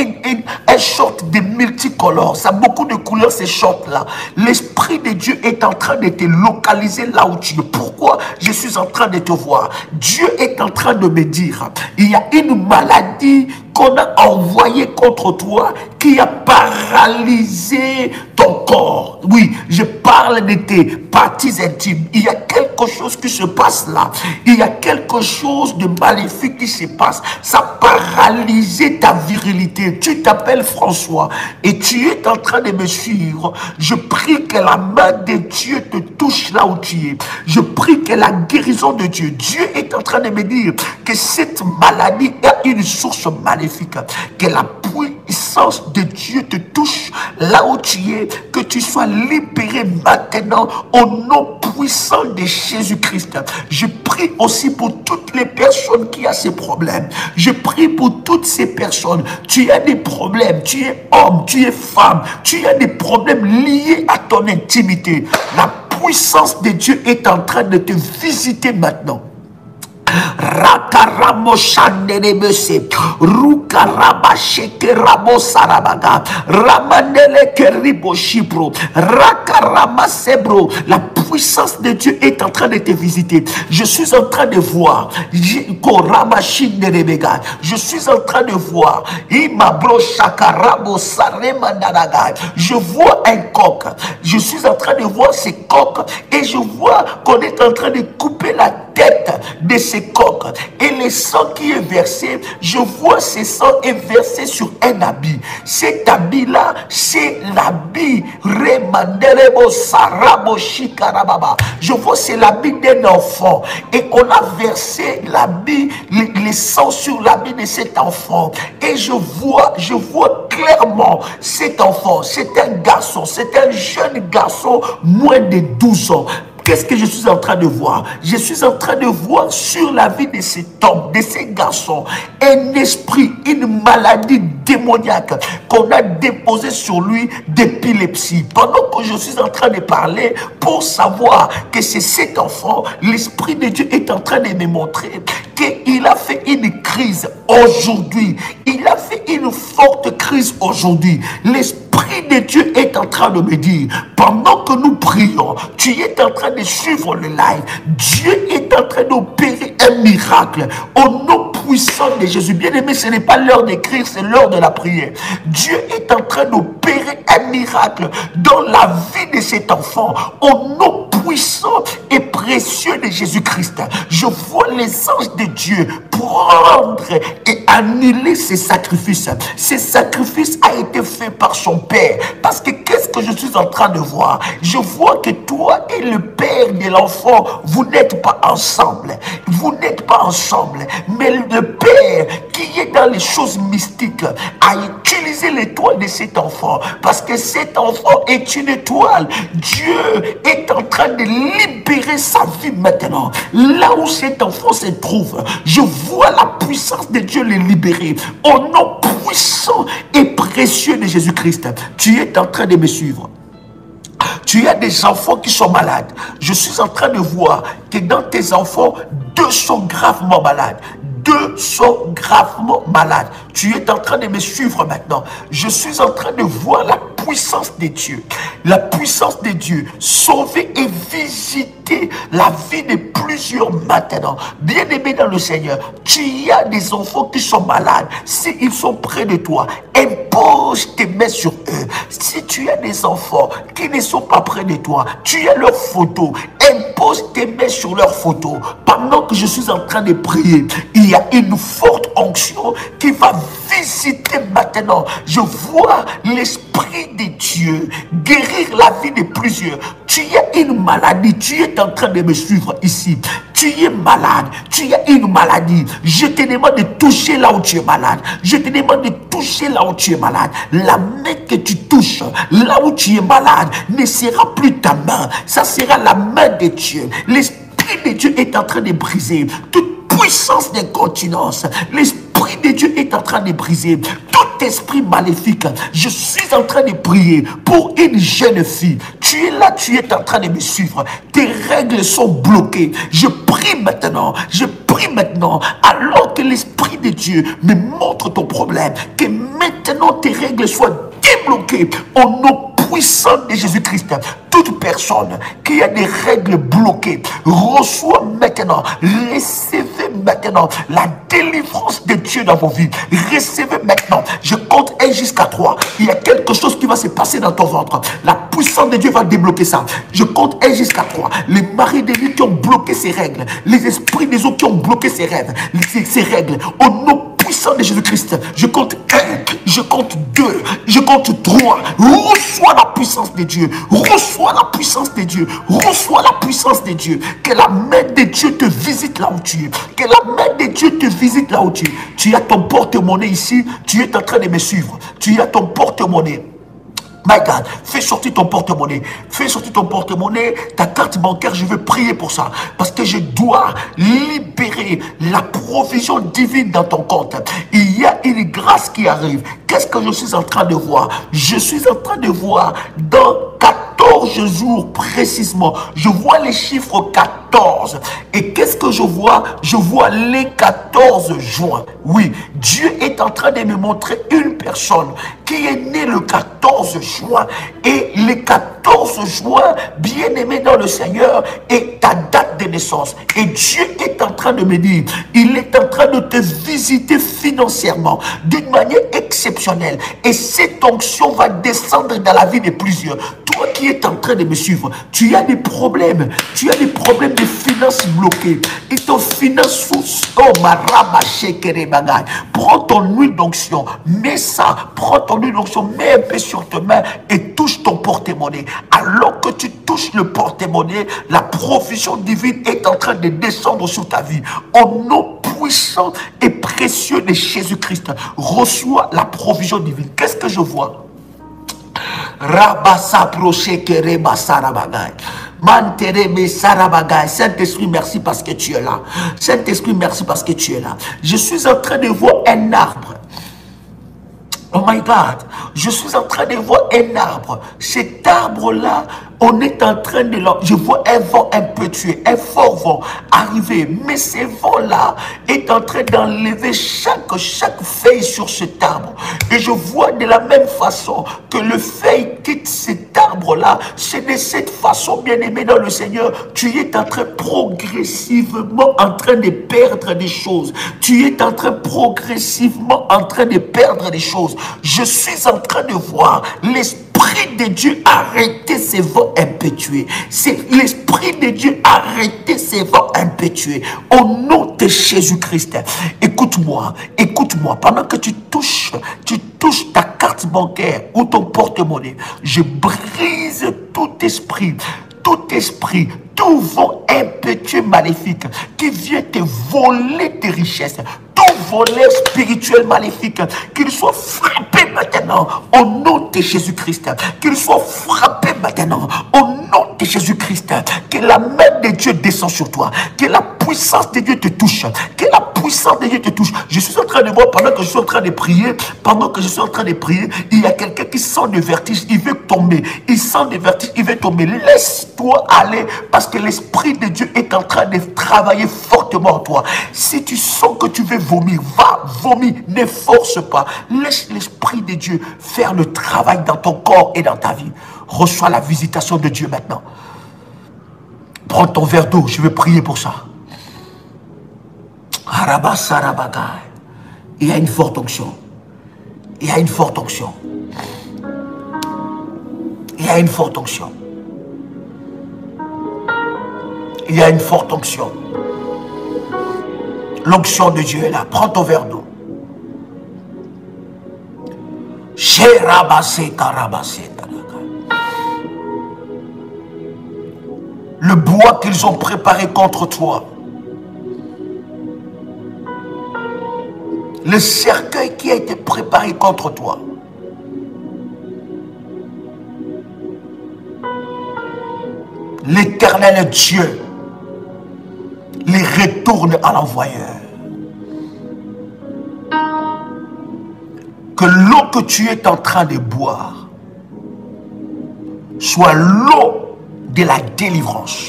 [SPEAKER 1] un short de multicolores, ça a beaucoup de couleurs ces shorts-là. L'Esprit de Dieu est en train de te localiser là où tu es. Pourquoi je suis en train de te voir? Dieu est en train de me dire, il y a une maladie qu'on a envoyée contre toi qui a paralysé ton corps. Oui, je parle de tes parties intimes. Il y a quelque chose qui se passe là. Il y a quelque chose de maléfique qui se passe. Ça a paralysé ta virilité. Tu t'appelles François et tu es en train de me suivre. Je prie que la main de Dieu te touche là où tu es. Je prie que la guérison de Dieu. Dieu est en train de me dire que cette maladie est une source maléfique. Que la puissance de Dieu te touche là où tu es, que tu sois libéré maintenant au nom puissant de Jésus-Christ. Je prie aussi pour toutes les personnes qui ont ces problèmes. Je prie pour toutes ces personnes. Tu as des problèmes, tu es homme, tu es femme, tu as des problèmes liés à ton intimité. La puissance de Dieu est en train de te visiter maintenant. Rakaramo Shandelebese, Rukaraba Shekerabo Sarabaga, Ramanele Keribo Shipro, Rakarama Sebro. La puissance de Dieu est en train de te visiter. Je suis en train de voir Korama Shindelebega. Je suis en train de voir Imabro Shakarabo Saremandanaga. Je vois un coq. Je suis en train de voir ces coqs et je vois qu'on est en train de couper la tête de ces coqs et le sang qui est versé, je vois ce sang est versé sur un habit. Cet habit là, c'est l'habit Remanderebo Sarabo Shikarababa. Je vois c'est l'habit d'un enfant et on a versé l'habit, le sang sur l'habit de cet enfant et je vois clairement cet enfant, c'est un garçon, c'est un jeune garçon moins de 12 ans. Qu'est-ce que je suis en train de voir? Je suis en train de voir sur la vie de cet homme, de ces garçons, un esprit, une maladie démoniaque qu'on a déposée sur lui d'épilepsie. Pendant que je suis en train de parler, pour savoir que c'est cet enfant, l'Esprit de Dieu est en train de me montrer qu'il a fait une crise aujourd'hui. Il a fait une forte crise aujourd'hui. L'Esprit de Dieu est en train de me dire, pendant que nous prions, tu es en train de suivre le live. Dieu est en train d'opérer un miracle au nom puissant de Jésus. Bien aimé, ce n'est pas l'heure d'écrire, c'est l'heure de la prière. Dieu est en train d'opérer un miracle dans la vie de cet enfant au nom puissant et précieux de Jésus-Christ. Je vois les anges de Dieu prendre et annuler ces sacrifices. Ces sacrifices a été fait par son Père. Parce que qu'est-ce que je suis en train de voir? Je vois que toi et le Père de l'enfant, vous n'êtes pas ensemble. Vous n'êtes pas ensemble. Mais le Père qui est dans les choses mystiques a utilisé l'étoile de cet enfant. Parce que cet enfant est une étoile. Dieu est en train de libérer sa vie maintenant. Là où cet enfant se trouve, je vois la puissance de Dieu le libérer. Au nom puissant et précieux de Jésus-Christ. Tu es en train de me suivre. Tu as des enfants qui sont malades. Je suis en train de voir que dans tes enfants, 2 sont gravement malades. 2 sont gravement malades. Tu es en train de me suivre maintenant. Je suis en train de voir la puissance de Dieu. La puissance de Dieu. Sauver et visiter la vie de plusieurs maintenant. Bien-aimé dans le Seigneur, tu as des enfants qui sont malades. S'ils sont près de toi, impose tes mains sur eux. Si tu as des enfants qui ne sont pas près de toi, tu as leurs photos. Impose tes mains sur leurs photos. Pendant que je suis en train de prier, il y a une forte onction qui va visiter maintenant. Je vois l'Esprit de Dieu guérir la vie de plusieurs. Tu as une maladie, tu es en train de me suivre ici. Tu es malade, tu as une maladie. Je te demande de toucher là où tu es malade. Je te demande de toucher là où tu es malade. La main que tu touches, là où tu es malade, ne sera plus ta main. Ça sera la main de Dieu. L'Esprit de Dieu est en train de briser toute puissance d'incontinence. L'Esprit de Dieu est en train de briser tout esprit maléfique. Je suis en train de prier pour une jeune fille. Tu es là, tu es en train de me suivre. Tes règles sont bloquées. Je prie maintenant, alors que l'Esprit de Dieu me montre ton problème, que maintenant tes règles soient débloquées au nom puissant de Jésus-Christ. Toute personne qui a des règles bloquées, reçoit maintenant, recevez maintenant la délivrance de Dieu dans vos vies. Recevez maintenant. Je compte 1 jusqu'à 3. Il y a quelque chose qui va se passer dans ton ventre. La puissance de Dieu va débloquer ça. Je compte 1 jusqu'à 3. Les maris de Dieu qui ont bloqué ces règles, les esprits des eaux qui ont bloqué ces rêves, ces règles, au nom puissant de Jésus-Christ, je compte 1, je compte 2, je compte 3. Reçois la puissance de Dieu. Reçois la puissance de Dieu. Reçois la puissance de Dieu. Que la main de Dieu te visite là où tu es. Que la main de Dieu te visite là où tu es. Tu as ton porte-monnaie ici. Tu es en train de me suivre. Tu as ton porte-monnaie. My God, fais sortir ton porte-monnaie. Fais sortir ton porte-monnaie, ta carte bancaire. Je veux prier pour ça. Parce que je dois libérer la provision divine dans ton compte. Il y a une grâce qui arrive. Qu'est-ce que je suis en train de voir? Je suis en train de voir dans 14 jours précisément. Je vois les chiffres 14. Et qu'est-ce que je vois? Je vois les 14 juin. Oui, Dieu est en train de me montrer une personne qui est née le 14 juin. Et le 14 juin, bien aimé dans le Seigneur, est ta date de naissance. Et Dieu est en train de me dire, il est en train de te visiter financièrement d'une manière exceptionnelle. Et cette onction va descendre dans la vie de plusieurs. Toi qui es en train de me suivre, tu as des problèmes. Tu as des problèmes de finances bloquées. Et ton finance prends ton huile d'onction, mets ça, prends ton huile d'onction, mets un peu sur tes mains et touche ton porte-monnaie. Alors que tu touches le porte-monnaie, la provision divine est en train de descendre sur ta vie. Au nom puissant et précieux de Jésus-Christ, reçois la provision divine. Qu'est-ce que je vois? Saint-Esprit, merci parce que tu es là. Saint-Esprit, merci parce que tu es là. Je suis en train de voir un arbre. Oh my God, je suis en train de voir un arbre. Cet arbre-là, on est en train de... Je vois un vent un peu tué, un fort vent arriver. Mais ce vent-là est en train d'enlever chaque feuille sur cet arbre. Et je vois de la même façon que le feuille quitte cet arbre-là. C'est de cette façon, bien-aimé dans le Seigneur, tu es en train progressivement en train de perdre des choses. Tu es en train progressivement en train de perdre des choses. Je suis en train de voir l'Esprit de Dieu arrêter ces vents impétueux. C'est l'Esprit de Dieu arrêter ces vents impétueux. Au nom de Jésus-Christ. Écoute-moi, écoute-moi. Pendant que tu touches ta carte bancaire ou ton porte-monnaie, je brise tout esprit, tout vent impétueux maléfique qui vient te voler tes richesses, tout volet spirituel maléfique, qu'il soit frappé maintenant au nom de Jésus-Christ, qu'il soit frappé maintenant au nom de Jésus-Christ, que la main de Dieu descend sur toi, que la puissance de Dieu te touche, que la puissance de Dieu te touche. Je suis en train de voir, pendant que je suis en train de prier, il y a quelqu'un qui sent le vertige, il veut tomber, il sent le vertige, il veut tomber. Laisse-toi aller parce que l'Esprit de Dieu est en train de travailler fortement en toi. Si tu sens que tu veux vomir, va vomir, ne force pas. Laisse l'Esprit de Dieu faire le travail dans ton corps et dans ta vie. Reçois la visitation de Dieu maintenant. Prends ton verre d'eau, je vais prier pour ça. Il y a une forte onction. Il y a une forte onction. Il y a une forte onction. Il y a une forte onction. L'onction de Dieu est là. Prends ton verre d'eau. Le bois qu'ils ont préparé contre toi, le cercueil qui a été préparé contre toi, l'Éternel Dieu les retourne à l'envoyeur. Que l'eau que tu es en train de boire soit l'eau de la délivrance.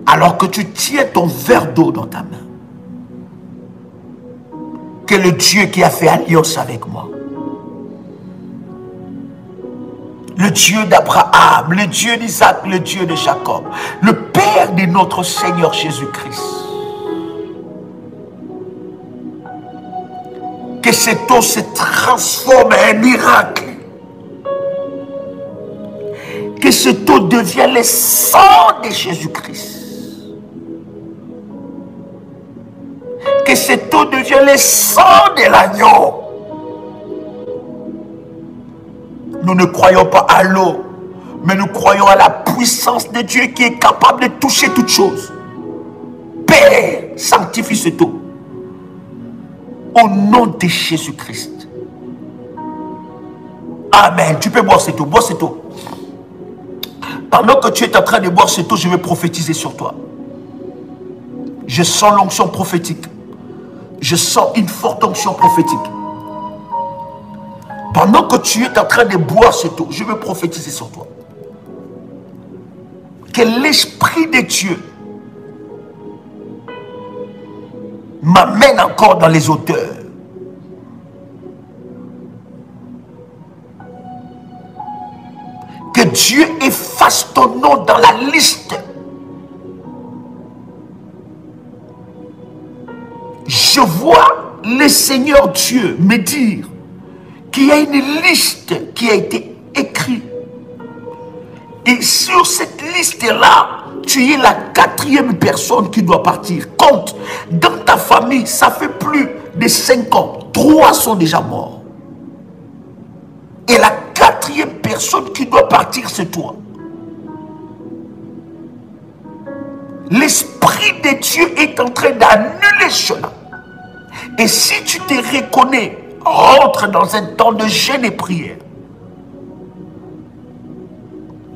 [SPEAKER 1] Alors que tu tiens ton verre d'eau dans ta main, que le Dieu qui a fait alliance avec moi, le Dieu d'Abraham, le Dieu d'Isaac, le Dieu de Jacob, le Père de notre Seigneur Jésus-Christ, que cette eau se transforme en un miracle, que cette eau devienne le sang de Jésus-Christ, que cette eau devienne le sang de l'agneau. Nous ne croyons pas à l'eau, mais nous croyons à la puissance de Dieu qui est capable de toucher toutes choses. Père, sanctifie cette eau. Au nom de Jésus-Christ. Amen. Tu peux boire cette eau. Bois cette eau. Pendant que tu es en train de boire cette eau, je vais prophétiser sur toi. Je sens l'onction prophétique. Je sens une forte onction prophétique. Pendant que tu es en train de boire cette eau, je vais prophétiser sur toi. Que l'Esprit de Dieu m'amène encore dans les hauteurs. Que Dieu efface ton nom dans la liste. Je vois le Seigneur Dieu me dire qu'il y a une liste qui a été écrite. Et sur cette liste-là, tu es la 4e personne qui doit partir. Compte, dans ta famille, ça fait plus de 5 ans. 3 sont déjà morts. Et la 4e personne qui doit partir, c'est toi. L'Esprit de Dieu est en train d'annuler cela. Et si tu te reconnais, rentre dans un temps de jeûne et prière.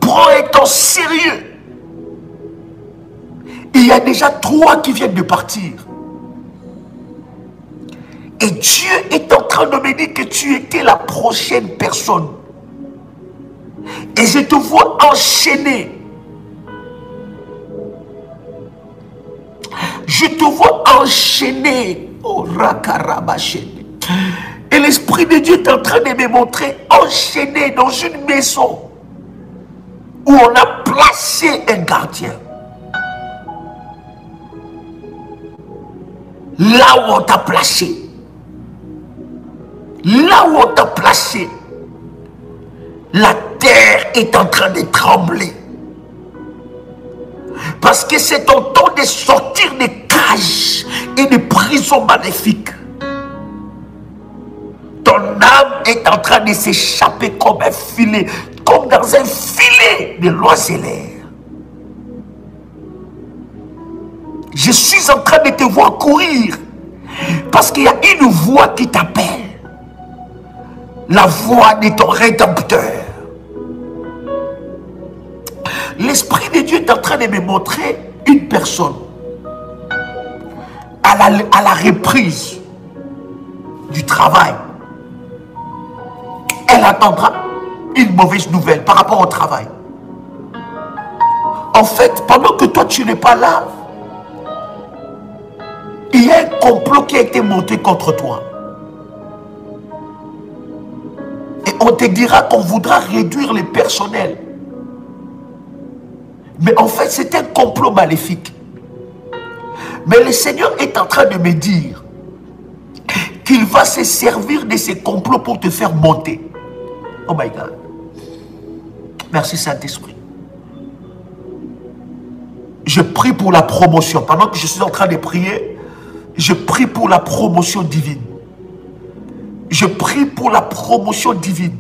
[SPEAKER 1] Prends un temps sérieux. Il y a déjà 3 qui viennent de partir. Et Dieu est en train de me dire que tu étais la prochaine personne. Et je te vois enchaîner. Je te vois enchaîner. Oh, rakarabachene. Et l'Esprit de Dieu est en train de me montrer enchaîné dans une maison où on a placé un gardien. Là où on t'a placé. Là où on t'a placé. La terre est en train de trembler. Parce que c'est ton temps de sortir des cages et des prisons maléfiques. Ton âme est en train de s'échapper comme un filet, comme dans un filet de l'oisellaire. Je suis en train de te voir courir parce qu'il y a une voix qui t'appelle. La voix de ton rédempteur. L'Esprit de Dieu est en train de me montrer une personne à la reprise du travail. Elle attendra une mauvaise nouvelle par rapport au travail. En fait, pendant que toi tu n'es pas là, il y a un complot qui a été monté contre toi. Et on te dira qu'on voudra réduire le personnel. Mais en fait, c'est un complot maléfique. Mais le Seigneur est en train de me dire qu'il va se servir de ces complots pour te faire monter. Oh my God. Merci Saint-Esprit. Je prie pour la promotion. Pendant que je suis en train de prier, je prie pour la promotion divine. Je prie pour la promotion divine.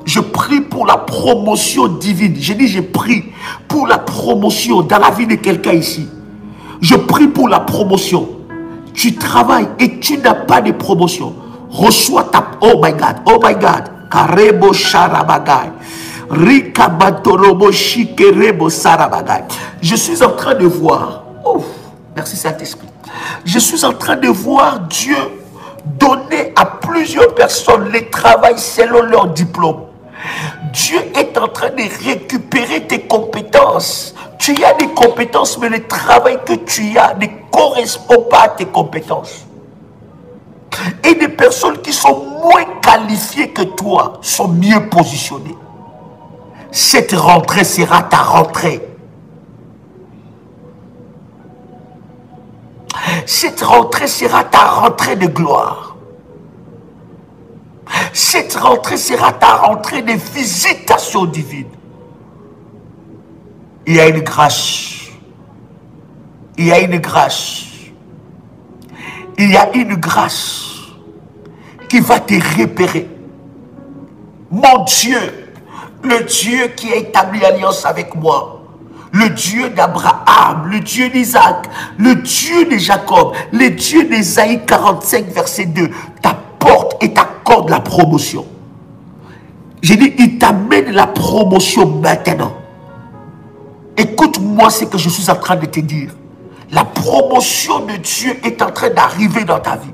[SPEAKER 1] Je prie pour la promotion divine. Je dis, je prie pour la promotion dans la vie de quelqu'un ici. Je prie pour la promotion. Tu travailles et tu n'as pas de promotion. Reçois ta... Oh my God, oh my God. Karebo Sharabagay. Rikabatorobo Shikerebo Sarabagay. Je suis en train de voir. Oh, merci Saint-Esprit. Je suis en train de voir Dieu donner à plusieurs personnes le travail selon leur diplôme. Dieu est en train de récupérer tes compétences. Tu as des compétences, mais le travail que tu as ne correspond pas à tes compétences. Et des personnes qui sont moins qualifiées que toi sont mieux positionnées. Cette rentrée sera ta rentrée. Cette rentrée sera ta rentrée de gloire. Cette rentrée sera ta rentrée de visitation divine. Il y a une grâce. Il y a une grâce. Il y a une grâce qui va te repérer. Mon Dieu, le Dieu qui a établi alliance avec moi, le Dieu d'Abraham, le Dieu d'Isaac, le Dieu de Jacob, le Dieu d'Ésaïe 45, verset 2, t'apporte et t'accorde la promotion. J'ai dit, il t'amène la promotion maintenant. Écoute-moi ce que je suis en train de te dire. La promotion de Dieu est en train d'arriver dans ta vie.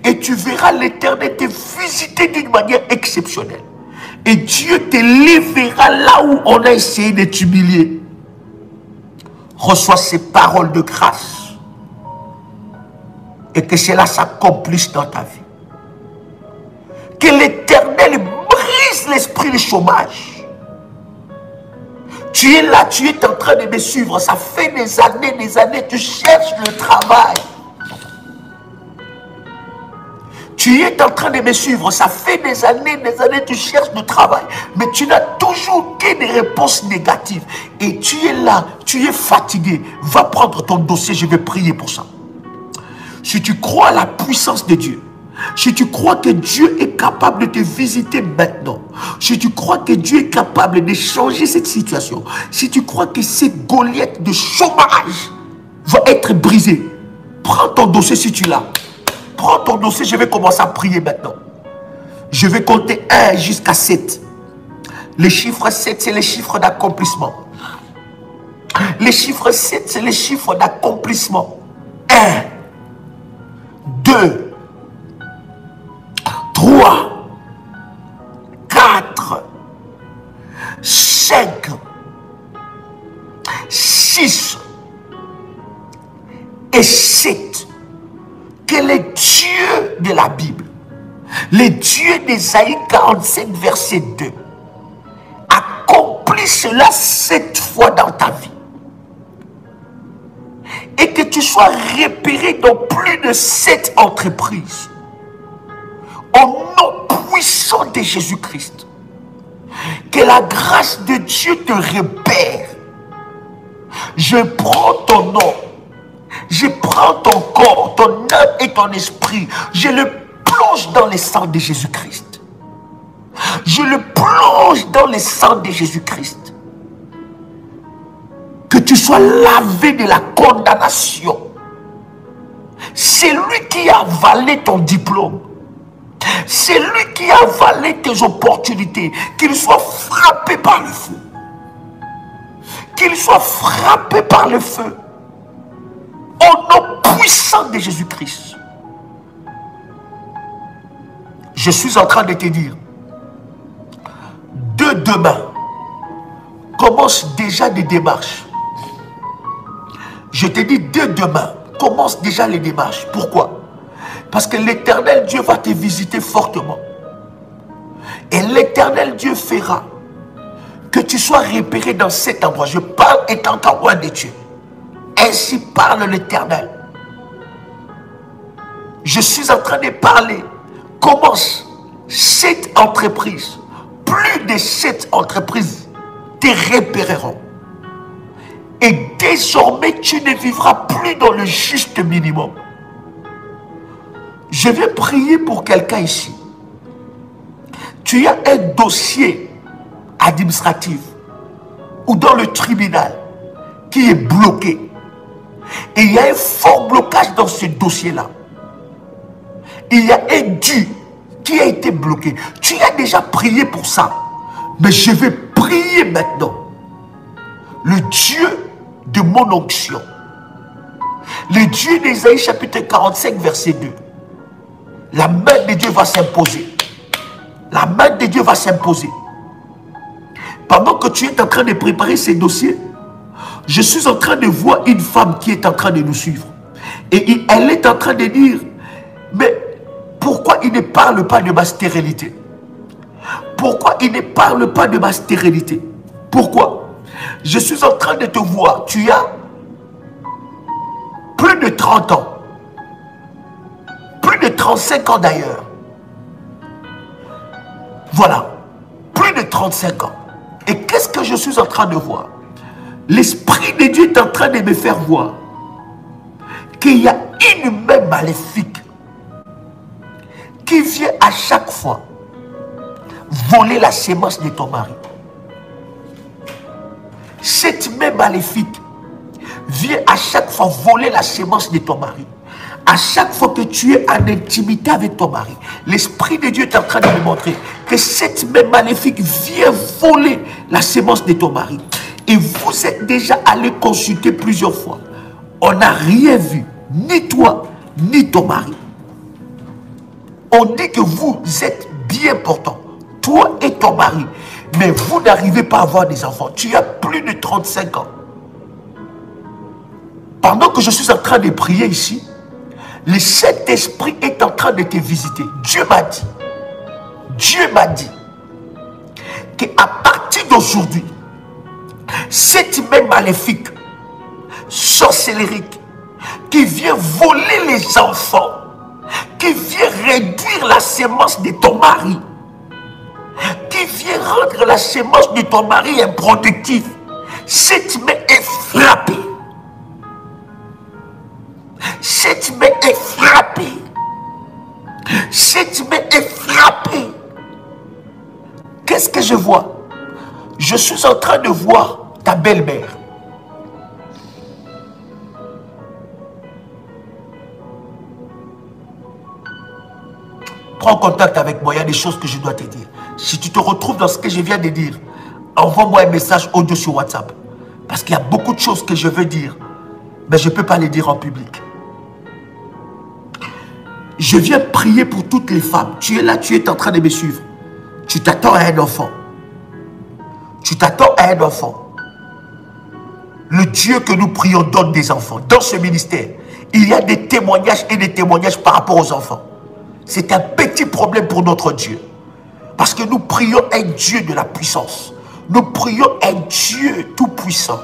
[SPEAKER 1] Et tu verras l'Éternel te visiter d'une manière exceptionnelle. Et Dieu te lèvera là où on a essayé de t'humilier. Reçois ces paroles de grâce. Et que cela s'accomplisse dans ta vie. Que l'Éternel brise l'esprit du chômage. Tu es là, tu es en train de me suivre. Ça fait des années, tu cherches le travail. Tu es en train de me suivre. Ça fait des années, tu cherches le travail. Mais tu n'as toujours qu'une réponse négative. Et tu es là, tu es fatigué. Va prendre ton dossier, je vais prier pour ça. Si tu crois à la puissance de Dieu, si tu crois que Dieu est capable de te visiter maintenant, si tu crois que Dieu est capable de changer cette situation, si tu crois que cette Goliath de chômage va être brisée, prends ton dossier si tu l'as. Prends ton dossier, je vais commencer à prier maintenant. Je vais compter 1 jusqu'à 7. Le chiffre 7, c'est le chiffre d'accomplissement. Le chiffre 7, c'est le chiffre d'accomplissement. 1, 2, 5, 6 et 7, que les dieux de la Bible, les dieux d'Ésaïe 45, verset 2, accomplissent cela 7 fois dans ta vie. Et que tu sois repéré dans plus de 7 entreprises. Au nom puissant de Jésus-Christ. Que la grâce de Dieu te repère. Je prends ton nom. Je prends ton corps, ton âme et ton esprit. Je le plonge dans le sang de Jésus-Christ. Je le plonge dans le sang de Jésus-Christ. Que tu sois lavé de la condamnation. C'est lui qui a avalé ton diplôme. C'est lui qui a avalé tes opportunités. Qu'il soit frappé par le feu. Qu'il soit frappé par le feu. Au nom puissant de Jésus-Christ. Je suis en train de te dire, de demain, commence déjà des démarches. Je te dis, dès demain, commence déjà les démarches. Pourquoi? Parce que l'Éternel Dieu va te visiter fortement. Et l'Éternel Dieu fera que tu sois repéré dans cet endroit. Je parle étant témoin de Dieu. Ainsi parle l'Éternel. Je suis en train de parler. Commence cette entreprise. Plus de 7 entreprises te repéreront. Et désormais, tu ne vivras plus dans le juste minimum. Je vais prier pour quelqu'un ici. Tu as un dossier administratif ou dans le tribunal qui est bloqué. Et il y a un fort blocage dans ce dossier-là. Il y a un dû qui a été bloqué. Tu as déjà prié pour ça. Mais je vais prier maintenant. Le Dieu de mon onction. Le Dieu d'Ésaïe chapitre 45 verset 2. La main de Dieu va s'imposer. La main de Dieu va s'imposer. Pendant que tu es en train de préparer ces dossiers, je suis en train de voir une femme qui est en train de nous suivre. Et elle est en train de dire, mais pourquoi il ne parle pas de ma stérilité? Pourquoi il ne parle pas de ma stérilité? Pourquoi? Je suis en train de te voir. Tu as plus de 30 ans. Plus de 35 ans d'ailleurs. Voilà. Plus de 35 ans. Et qu'est-ce que je suis en train de voir? L'Esprit de Dieu est en train de me faire voir qu'il y a une main maléfique qui vient à chaque fois voler la sémence de ton mari. Cette main maléfique vient à chaque fois voler la sémence de ton mari. À chaque fois que tu es en intimité avec ton mari, l'Esprit de Dieu est en train de me montrer que cette main maléfique vient voler la sémence de ton mari. Et vous êtes déjà allé consulter plusieurs fois. On n'a rien vu, ni toi, ni ton mari. On dit que vous êtes bien portants, toi et ton mari. Mais vous n'arrivez pas à avoir des enfants. Tu as plus de 35 ans. Pendant que je suis en train de prier ici, le Saint-Esprit est en train de te visiter. Dieu m'a dit qu'à partir d'aujourd'hui, cette main maléfique, sorcellérique, qui vient voler les enfants, qui vient réduire la sémence de ton mari, qui vient rendre la sémence de ton mari improductive, cette main est frappée. Cette main est frappée. Cette main est frappée. Qu'est-ce que je vois? Je suis en train de voir ta belle-mère. Prends contact avec moi, il y a des choses que je dois te dire. Si tu te retrouves dans ce que je viens de dire, envoie-moi un message audio sur WhatsApp. Parce qu'il y a beaucoup de choses que je veux dire, mais je ne peux pas les dire en public. Je viens prier pour toutes les femmes. Tu es là, tu es en train de me suivre. Tu t'attends à un enfant. Tu t'attends à un enfant. Le Dieu que nous prions donne des enfants. Dans ce ministère, il y a des témoignages et des témoignages par rapport aux enfants. C'est un petit problème pour notre Dieu. Parce que nous prions un Dieu de la puissance. Nous prions un Dieu tout-puissant.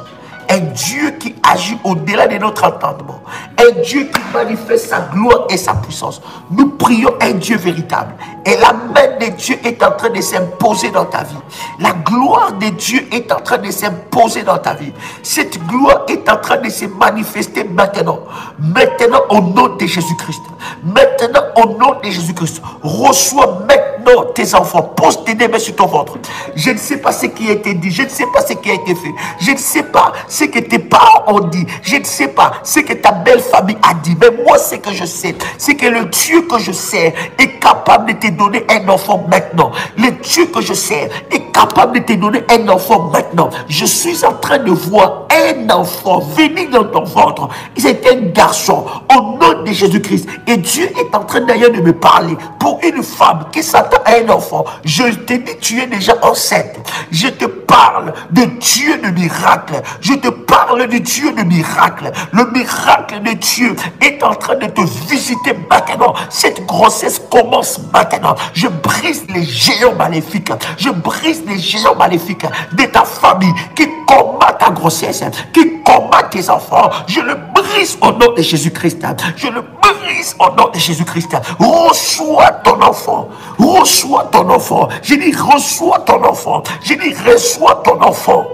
[SPEAKER 1] Un Dieu qui agit au-delà de notre entendement. Un Dieu qui manifeste sa gloire et sa puissance. Nous prions un Dieu véritable. Et la main de Dieu est en train de s'imposer dans ta vie. La gloire de Dieu est en train de s'imposer dans ta vie. Cette gloire est en train de se manifester maintenant. Maintenant au nom de Jésus-Christ. Maintenant au nom de Jésus-Christ. Reçois maintenant tes enfants. Pose tes mains sur ton ventre. Je ne sais pas ce qui a été dit. Je ne sais pas ce qui a été fait. Je ne sais pas ce que tes parents ont dit. Je ne sais pas ce que ta belle famille a dit. Mais moi, ce que je sais, c'est que le Dieu que je sers est capable de te donner un enfant maintenant. Le Dieu que je sers est capable de te donner un enfant maintenant. Je suis en train de voir un enfant venir dans ton ventre. C'est un garçon au nom de Jésus-Christ. Et Dieu est en train d'ailleurs de me parler pour une femme qui s'attend à un enfant. Je te dis, tu es déjà enceinte. Je te parle de Dieu de miracle. Je te parle de Dieu de miracle. Le miracle de Dieu est en train de te visiter maintenant. Cette grossesse commence maintenant. Je brise les géants maléfiques. Je brise les géants maléfiques de ta famille qui combat ta grossesse, qui combat tes enfants. Je le brise au nom de Jésus-Christ. Je le brise au nom de Jésus-Christ. Reçois ton enfant. Reçois ton enfant. Je dis reçois ton enfant. Je dis reçois ton enfant.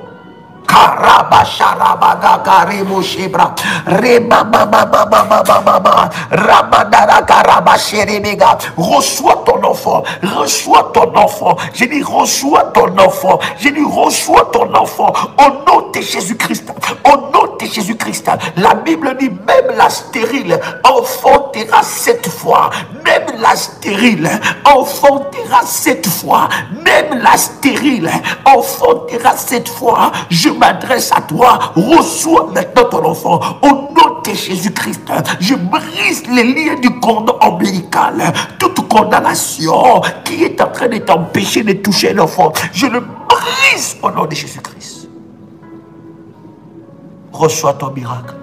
[SPEAKER 1] Karabasharabaga karebo shebra reba mama mama mama mama ramadara karabasherebega. Reçois ton enfant, reçois ton enfant. J'ai dit reçois ton enfant. J'ai dit reçois ton enfant au nom de Jésus-Christ. Au nom de Jésus-Christ. La Bible dit même la stérile enfantera 7 fois. Même la stérile enfantera 7 fois. Même la stérile enfantera 7 fois. Je m'adresse à toi, reçois maintenant ton enfant au nom de Jésus-Christ. Je brise les liens du cordon ombilical, toute condamnation qui est en train de t'empêcher de toucher l'enfant. Je le brise au nom de Jésus-Christ. Reçois ton miracle.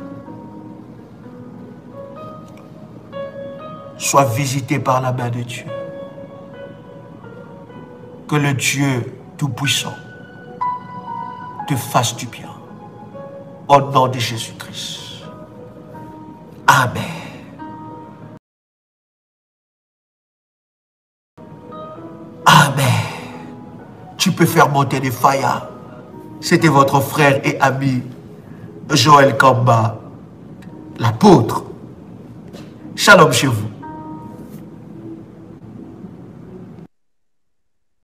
[SPEAKER 1] Sois visité par la main de Dieu. Que le Dieu Tout-Puissant te fasse du bien. Au nom de Jésus-Christ. Amen. Amen. Tu peux faire monter des faillas. C'était votre frère et ami Joël Kamba, l'apôtre. Shalom chez vous.